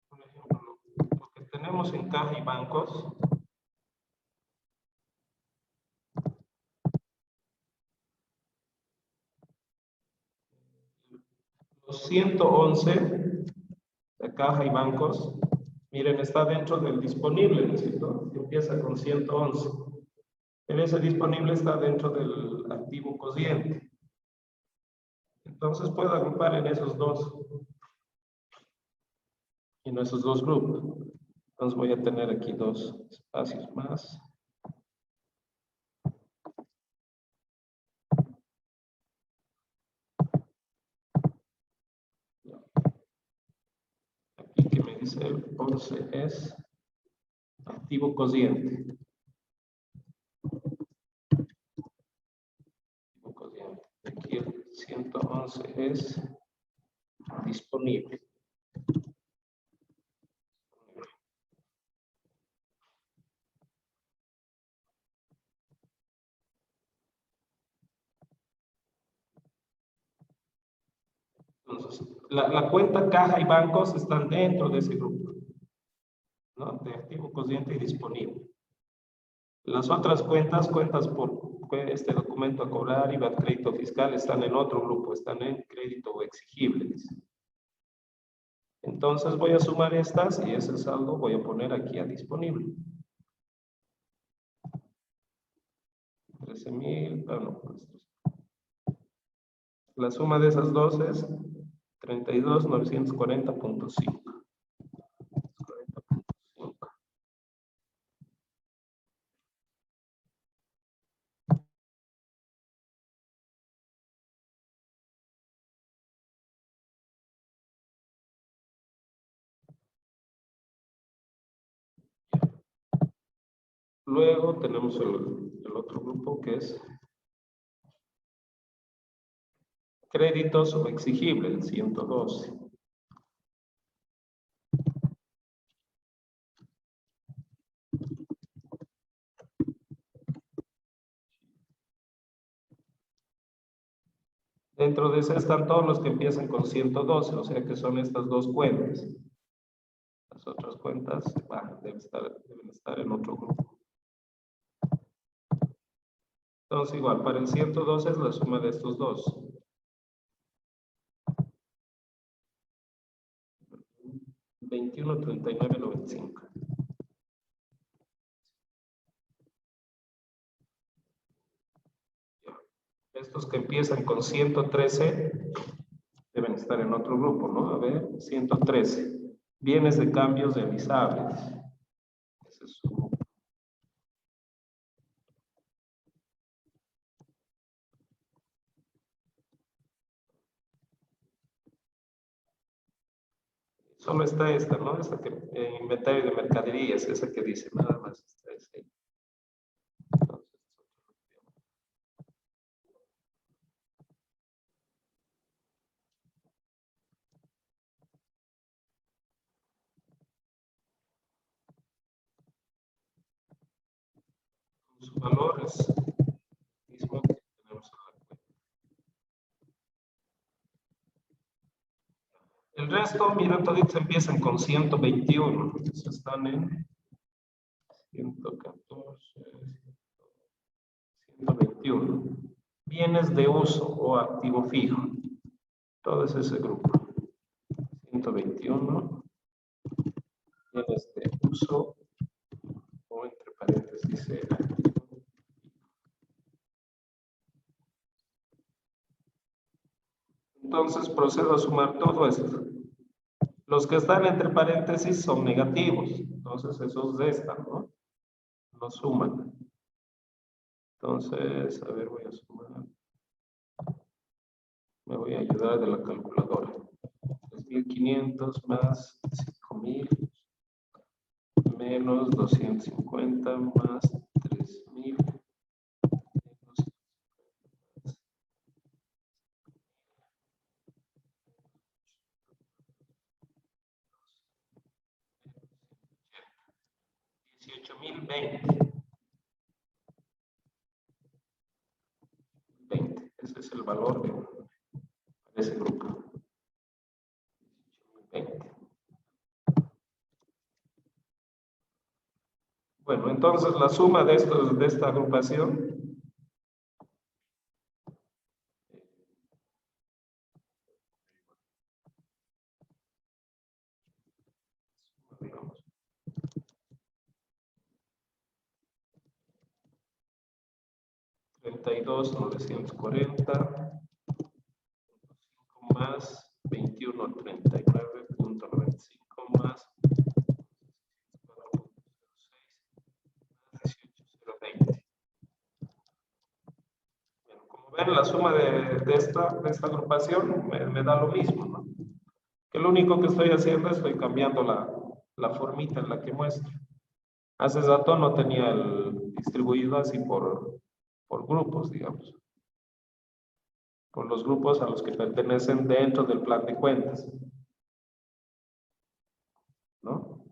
Por ejemplo, lo que tenemos en caja y bancos, los 111 de caja y bancos, miren, está dentro del disponible, ¿no es cierto? Empieza con 111. Pero ese disponible está dentro del activo cociente. Entonces puedo agrupar en esos dos. En esos dos grupos. Entonces voy a tener aquí dos espacios más. Aquí que me dice el 11 es activo cociente. Activo cociente. Aquí el 111 es disponible. Entonces, la cuenta caja y bancos están dentro de ese grupo, ¿no? De activo cociente y disponible. Las otras cuentas por este documento a cobrar, IVA, crédito fiscal, están en otro grupo, están en crédito o exigibles. Entonces voy a sumar estas y ese saldo voy a poner aquí a disponible. 13,000, no, la suma de esas dos es 32,940.5. Luego tenemos el otro grupo que es créditos o exigibles, el 112. Dentro de ese están todos los que empiezan con 112, o sea que son estas dos cuentas. Las otras cuentas deben estar en otro grupo. Entonces igual, para el 112 es la suma de estos dos. 21,39,95. Estos que empiezan con 113 deben estar en otro grupo, ¿no? A ver, 113. Bienes de cambios realizables. Ese es su grupo. Solo está esta, ¿no? Esta que inventario de mercaderías, esa que dice, nada más está esa. Entonces, valores mismo que tenemos en la cuenta. El resto, miren, toditos empiezan con 121. Entonces están en 114, 121. Bienes de uso o activo fijo. Todo es ese grupo. 121. Bienes de uso o entre paréntesis dice activo. Entonces procedo a sumar todo esto. Los que están entre paréntesis son negativos. Entonces esos restan, ¿no? No suman. Entonces, a ver, voy a sumar. Me voy a ayudar de la calculadora. 3.500 más 5.000 menos 250 más 3.000 menos 18.020. 20. Ese es el valor de ese grupo. 18.020. Bueno, entonces la suma de esta agrupación $32,940 más 21,39.95 más 18,020. Bueno, como ven, la suma de esta agrupación me da lo mismo, ¿no? Que lo único que estoy haciendo es estoy cambiando la formita en la que muestro. Hace rato no tenía el distribuido así por grupos, digamos. Por los grupos a los que pertenecen dentro del plan de cuentas. ¿No?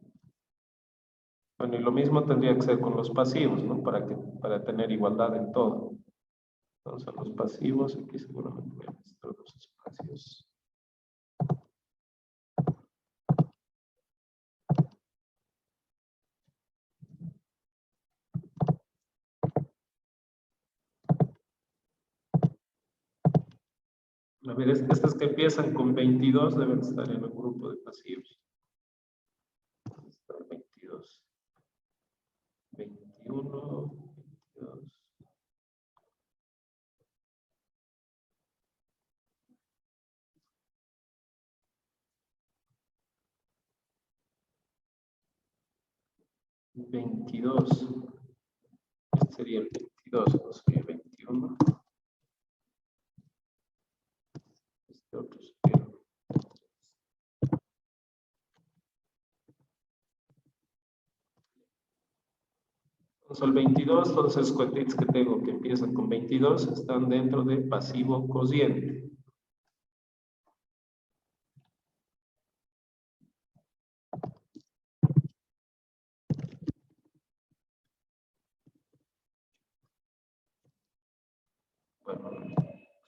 Bueno, y lo mismo tendría que ser con los pasivos, ¿no? Para tener igualdad en todo. Entonces, los pasivos, aquí seguramente voy a mostrar los espacios. A ver, estas que empiezan con 22 deben estar en el grupo de pasivos. 22. 21, 22. Este sería el 22, no sería 21. Este otro sería. Entonces el 22, todos esos cuentitos que tengo que empiezan con 22 están dentro de pasivo cociente. Bueno,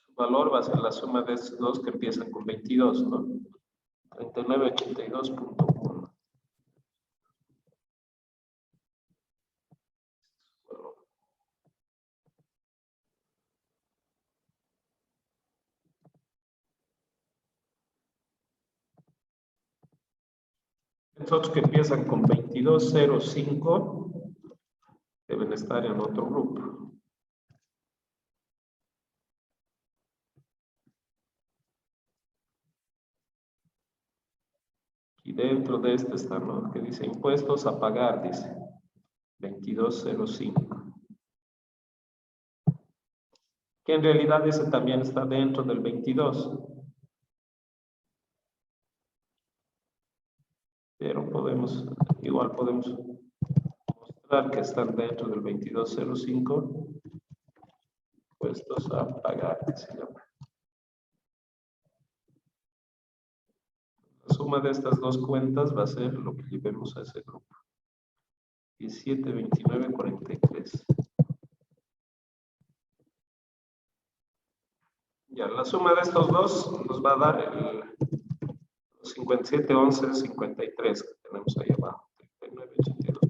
su valor va a ser la suma de estos dos que empiezan con 22, ¿no? 3982.1. Estos otros que empiezan con 2205 deben estar en otro grupo. Y dentro de este está, ¿no? Que dice impuestos a pagar, dice 2205. Que en realidad ese también está dentro del 22. Pero igual podemos mostrar que están dentro del 2205. Impuestos a pagar, que se llama. La suma de estas dos cuentas va a ser lo que llevemos a ese grupo. 17, 29, 43. Ya, la suma de estos dos nos va a dar el 57, 11, 53 que tenemos ahí abajo. 39, 82.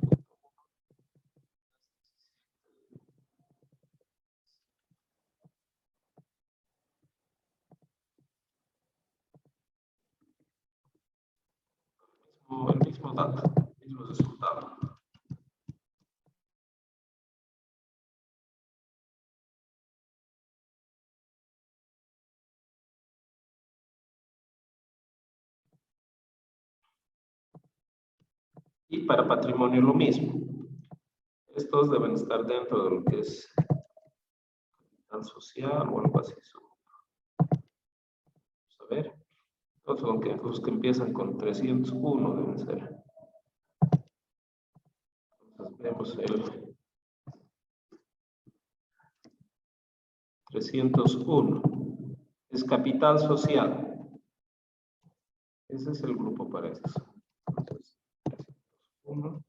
El mismo dato, el mismo resultado. Y para patrimonio lo mismo. Estos deben estar dentro de lo que es capital social o algo así. Vamos a ver. Los que empiezan con 301 deben ser. Entonces vemos el 301. Es capital social. Ese es el grupo para eso. Entonces, 301.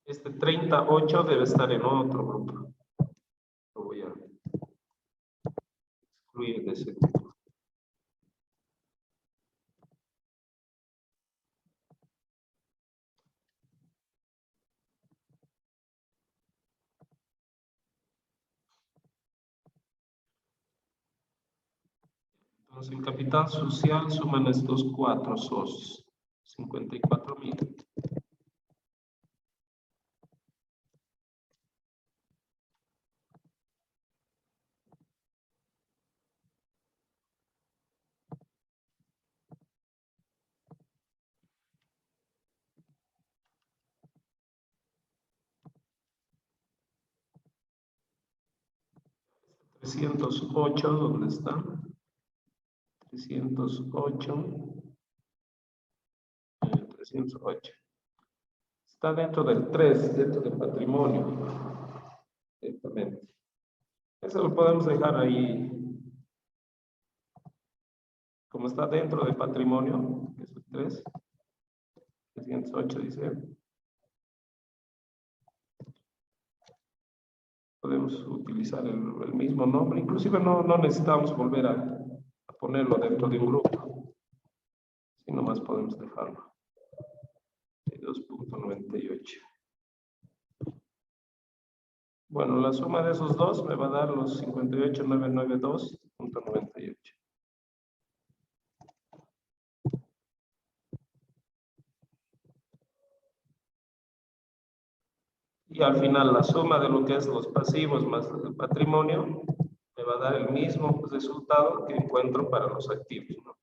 Este 38 debe estar en otro grupo. Lo voy a excluir de ese grupo. Entonces, en capital social suman estos cuatro socios. 54,000. $308, ¿dónde está? 308. 308. Está dentro del 3, dentro del patrimonio. Directamente. Eso lo podemos dejar ahí. Como está dentro del patrimonio, que es el 3. 308 dice. Podemos utilizar el mismo nombre. Inclusive no necesitamos volver a ponerlo dentro de un grupo. Si nomás podemos dejarlo. 2.98. Bueno, la suma de esos dos me va a dar los 58,992.98. Y al final la suma de lo que es los pasivos más el patrimonio me va a dar el mismo resultado que encuentro para los activos, ¿no?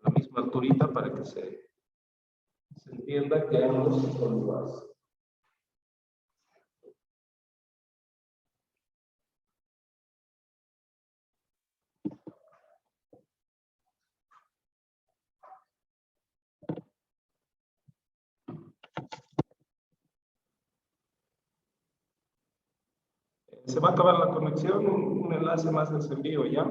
La misma alturita para que se entienda que ambos son iguales. Se va a acabar la conexión, un enlace más les envío ya.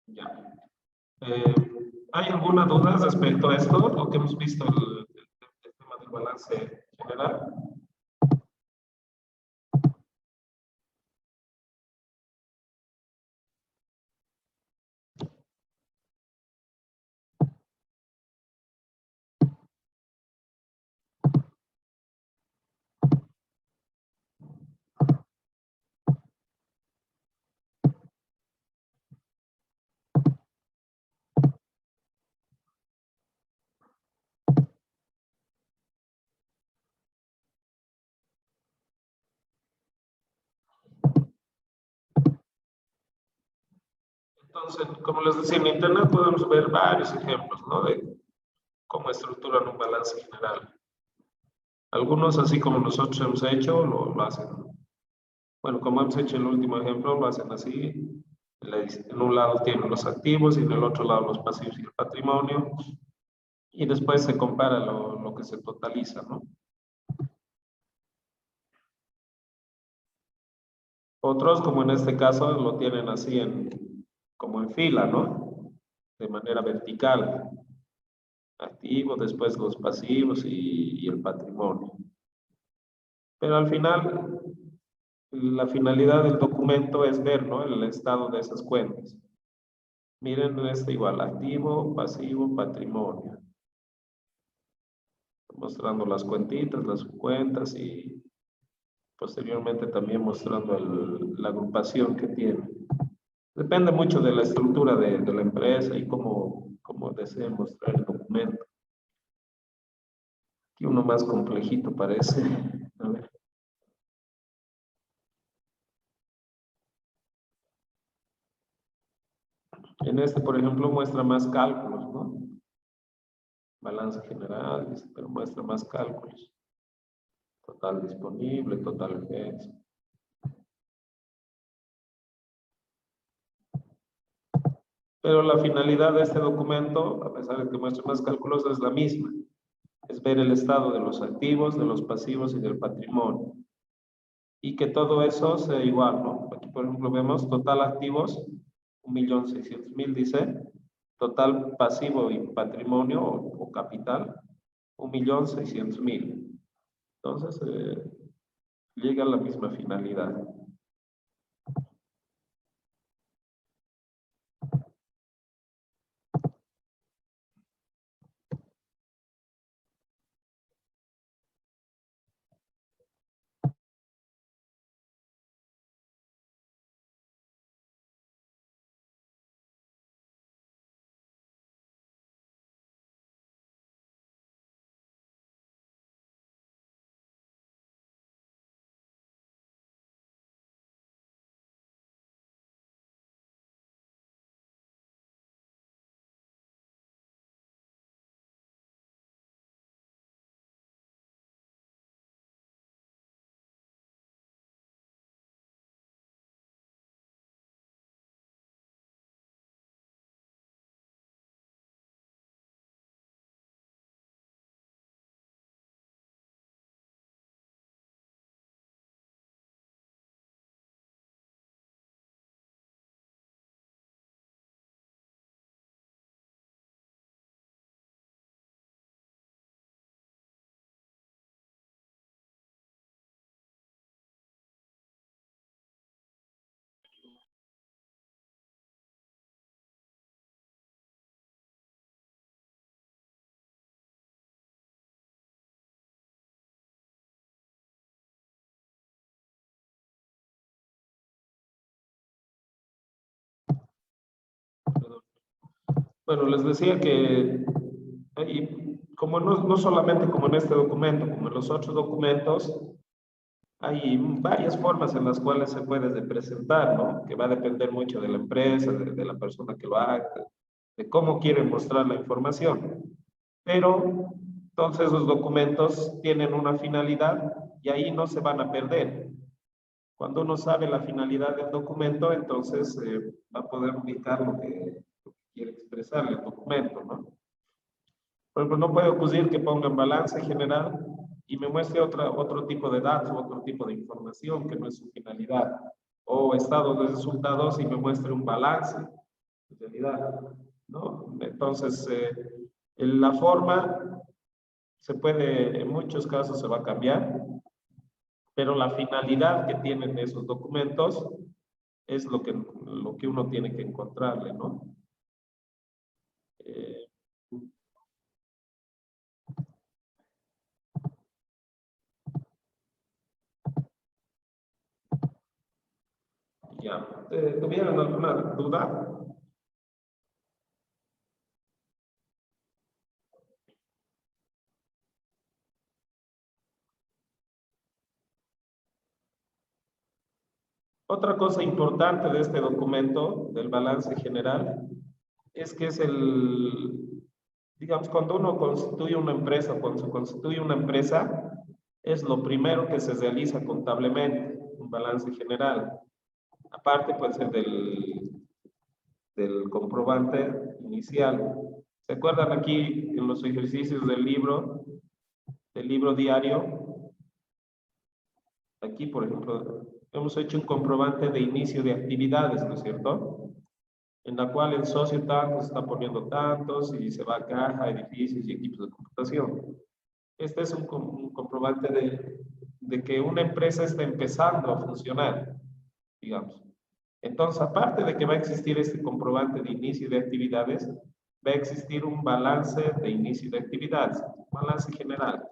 Ya. ¿Hay alguna duda respecto a esto? Lo que hemos visto, el tema del balance general. Entonces, como les decía, en internet podemos ver varios ejemplos, ¿no? De cómo estructuran un balance general. Algunos, así como nosotros hemos hecho, lo hacen. Bueno, como hemos hecho en el último ejemplo, lo hacen así. En un lado tienen los activos y en el otro lado los pasivos y el patrimonio. Y después se compara lo que se totaliza, ¿no? Otros, como en este caso, lo tienen así como en fila, ¿no? De manera vertical. Activo, después los pasivos y el patrimonio. Pero al final, la finalidad del documento es ver, ¿no? El estado de esas cuentas. Miren, este igual, activo, pasivo, patrimonio. Mostrando las cuentitas, las cuentas y posteriormente también mostrando la agrupación que tiene. Depende mucho de la estructura de la empresa y cómo deseen mostrar el documento. Aquí uno más complejito parece. A ver. En este, por ejemplo, muestra más cálculos, ¿no? Balance general, pero muestra más cálculos. Total disponible, total efectos. Pero la finalidad de este documento, a pesar de que muestre más cálculos, es la misma. Es ver el estado de los activos, de los pasivos y del patrimonio. Y que todo eso sea igual, ¿no? Aquí, por ejemplo, vemos total activos, 1.600.000 dice. Total pasivo y patrimonio o capital, 1.600.000. Entonces, llega a la misma finalidad. Bueno, les decía que, como no solamente como en este documento, como en los otros documentos, hay varias formas en las cuales se puede presentar, ¿no? Que va a depender mucho de la empresa, de la persona que lo haga, de cómo quieren mostrar la información. Pero entonces los documentos tienen una finalidad y ahí no se van a perder. Cuando uno sabe la finalidad del documento, entonces va a poder ubicar lo que quiere expresar el documento, ¿no? Por ejemplo, no puede ocurrir que pongan balance general y me muestre otro tipo de datos, otro tipo de información que no es su finalidad. O estado de resultados y me muestre un balance, en realidad, ¿no? Entonces, la forma se puede, en muchos casos se va a cambiar, pero la finalidad que tienen esos documentos es lo que uno tiene que encontrarle, ¿no? Ya, ¿tuvieron alguna duda? Otra cosa importante de este documento, del balance general, es que es digamos, cuando uno constituye una empresa, cuando se constituye una empresa, es lo primero que se realiza contablemente, un balance general. Aparte puede ser del comprobante inicial, ¿Se acuerdan aquí en los ejercicios del libro diario? Aquí, por ejemplo, hemos hecho un comprobante de inicio de actividades, ¿no es cierto? En la cual el socio tanto está poniendo tantos y se va a caja, edificios y equipos de computación. Este es un comprobante de que una empresa está empezando a funcionar, digamos. Entonces, aparte de que va a existir este comprobante de inicio de actividades, va a existir un balance de inicio de actividades, balance general.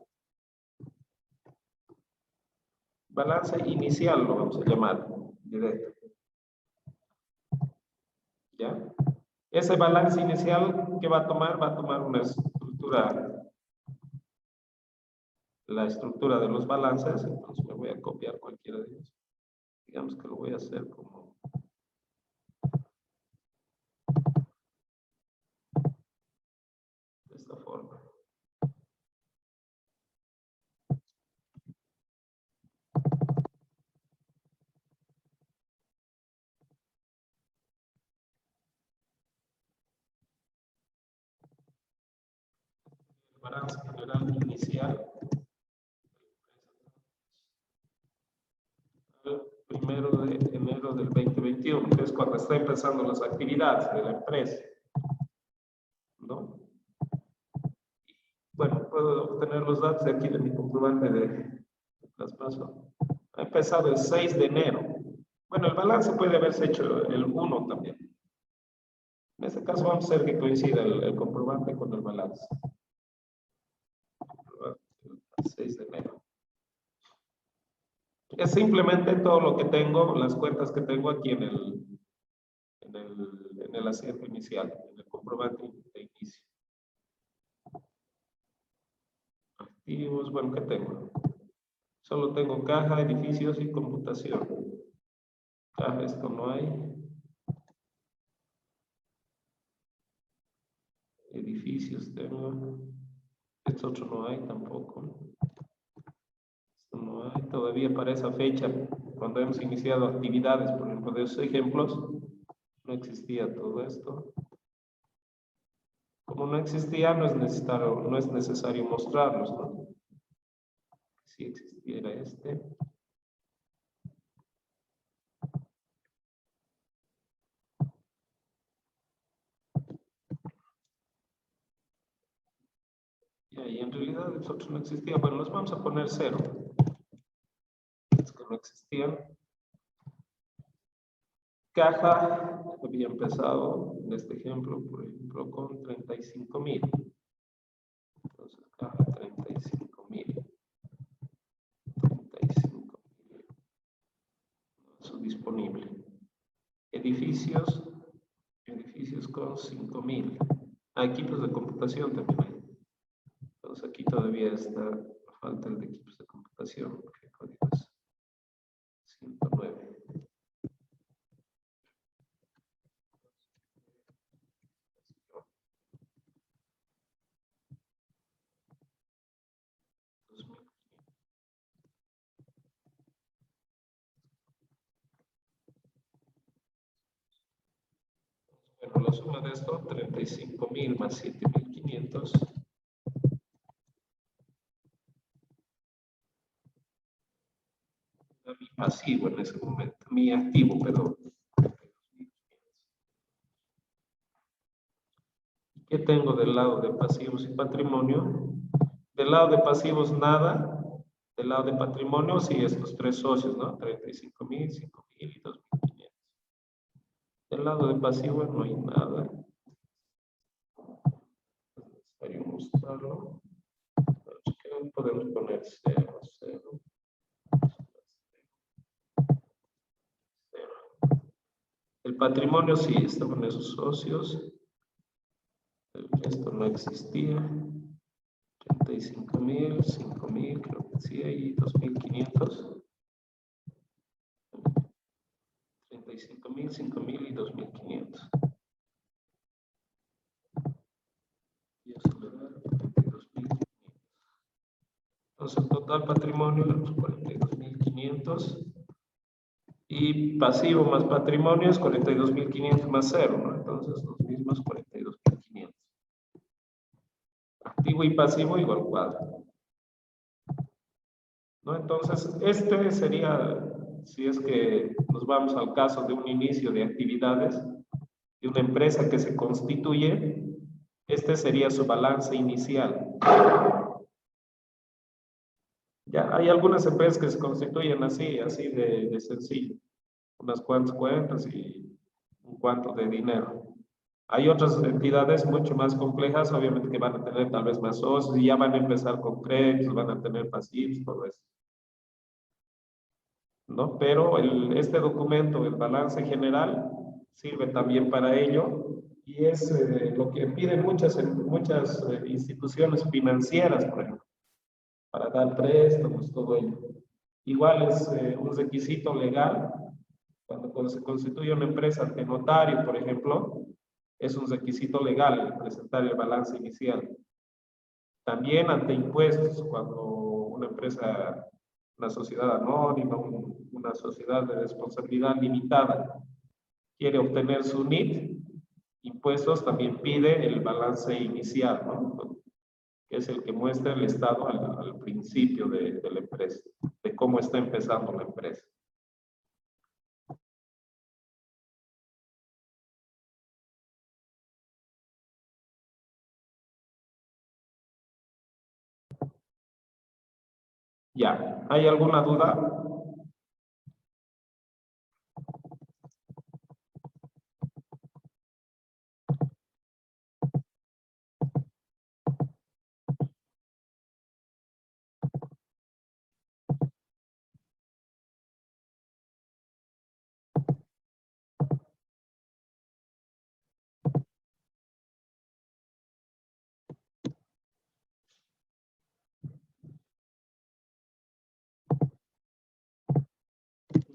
Balance inicial lo vamos a llamar, directo. ¿Ya? Ese balance inicial que va a tomar una estructura, la estructura de los balances. Entonces me voy a copiar cualquiera de ellos. Digamos que lo voy a hacer como de esta forma. El balance general inicial. El 1 de enero del 2021, que es cuando está empezando las actividades de la empresa, ¿no? Bueno, puedo obtener los datos de aquí de mi comprobante de traspaso. Ha empezado el 6 de enero. Bueno, el balance puede haberse hecho el 1 también. En este caso vamos a hacer que coincida el comprobante con el balance. El 6 de enero. Es simplemente todo lo que tengo, las cuentas que tengo aquí en el asiento inicial, en el comprobante de inicio. Activos, bueno, ¿qué tengo? Solo tengo caja, edificios y computación. Caja, esto no hay. Edificios tengo. Esto otro no hay tampoco. Esto no hay. Todavía para esa fecha, cuando hemos iniciado actividades, por ejemplo, de esos ejemplos, no existía todo esto. Como no existía, no es necesario mostrarlos, ¿no? Si existiera este. Y en realidad el otro no existía. Bueno, los vamos a poner 0. Es que no existían. Caja había empezado en este ejemplo, por ejemplo, con 35,000. Entonces, caja 35,000. 35,000. Eso disponible. Edificios con 5,000. Equipos de computación también hay. Entonces aquí todavía está falta el de equipos de computación. ¿Qué código es? 109. Bueno, la suma de esto, 35,000 más 7,500. Mi pasivo en ese momento, mi activo, perdón. ¿Qué tengo del lado de pasivos y patrimonio? Del lado de pasivos nada. Del lado de patrimonio sí, estos tres socios, ¿no? 35,000, 5,000 y 2,500. Del lado de pasivos no hay nada. Es necesario mostrarlo. ¿Qué podemos poner? 0, 0. El patrimonio sí está con esos socios. El resto no existía. 35,000, 5,000, creo que sí hay 2,500. 35,000, 5,000 y 2,500. Y eso le da 42,500. Entonces el total patrimonio es 42,500. Y pasivo más patrimonio es 42,500 más 0, ¿no? Entonces los mismos 42,500. activo y pasivo igual cuadro. ¿No? Entonces, este sería, si es que nos vamos al caso de un inicio de actividades, de una empresa que se constituye, este sería su balance inicial. Ya hay algunas empresas que se constituyen así de sencillo, unas cuantas cuentas y un cuanto de dinero. Hay otras entidades mucho más complejas, obviamente que van a tener tal vez más socios y ya van a empezar con créditos, van a tener pasivos, todo eso. ¿No? Pero este documento, el balance general, sirve también para ello y es lo que piden muchas instituciones financieras, por ejemplo, para dar préstamos, todo ello. Igual es un requisito legal, cuando se constituye una empresa ante notario, por ejemplo, es un requisito legal presentar el balance inicial. También ante impuestos, cuando una empresa, una sociedad anónima, una sociedad de responsabilidad limitada, quiere obtener su NIT, impuestos también pide el balance inicial, ¿no? Que es el que muestra el estado al principio de la empresa, de cómo está empezando la empresa. Ya, ¿hay alguna duda?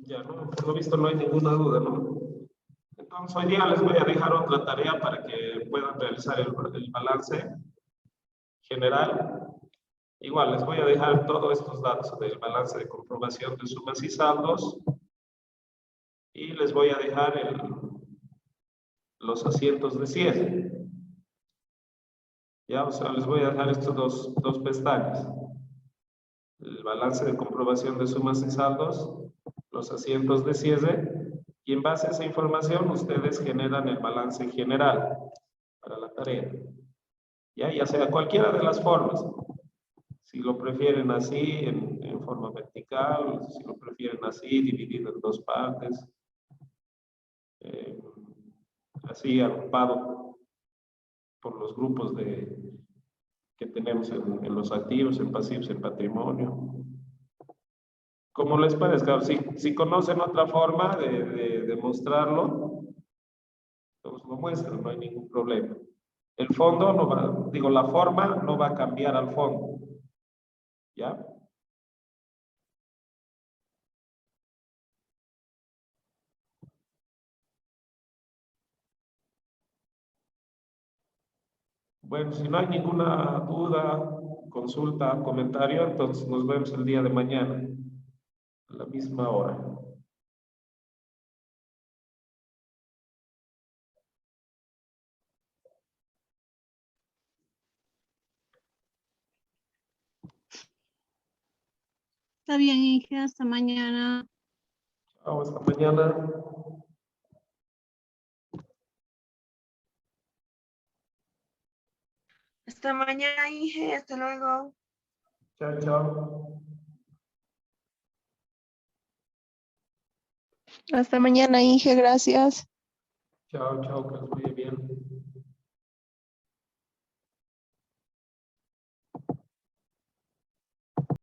Ya, no, por lo visto no hay ninguna duda, ¿no? Entonces hoy día les voy a dejar otra tarea para que puedan realizar el balance general. Igual les voy a dejar todos estos datos del balance de comprobación de sumas y saldos y les voy a dejar los asientos de cierre. Ya, o sea, les voy a dejar estos dos pestañas. El balance de comprobación de sumas y saldos, los asientos de cierre, y en base a esa información ustedes generan el balance general para la tarea. Ya sea cualquiera de las formas. Si lo prefieren así, en forma vertical, si lo prefieren así, dividido en dos partes, así agrupado por los grupos que tenemos en los activos, en pasivos, en patrimonio. Como les parezca, si conocen otra forma de mostrarlo, entonces lo muestran, no hay ningún problema. El fondo no va, digo, la forma no va a cambiar al fondo. ¿Ya? Bueno, si no hay ninguna duda, consulta, comentario, entonces nos vemos el día de mañana, a la misma hora. Está bien, Inge, hasta mañana. Chao, hasta mañana. Hasta mañana, Inge. Hasta luego. Chao, chao. Hasta mañana, Inge, gracias. Chao, chao, que les vaya bien.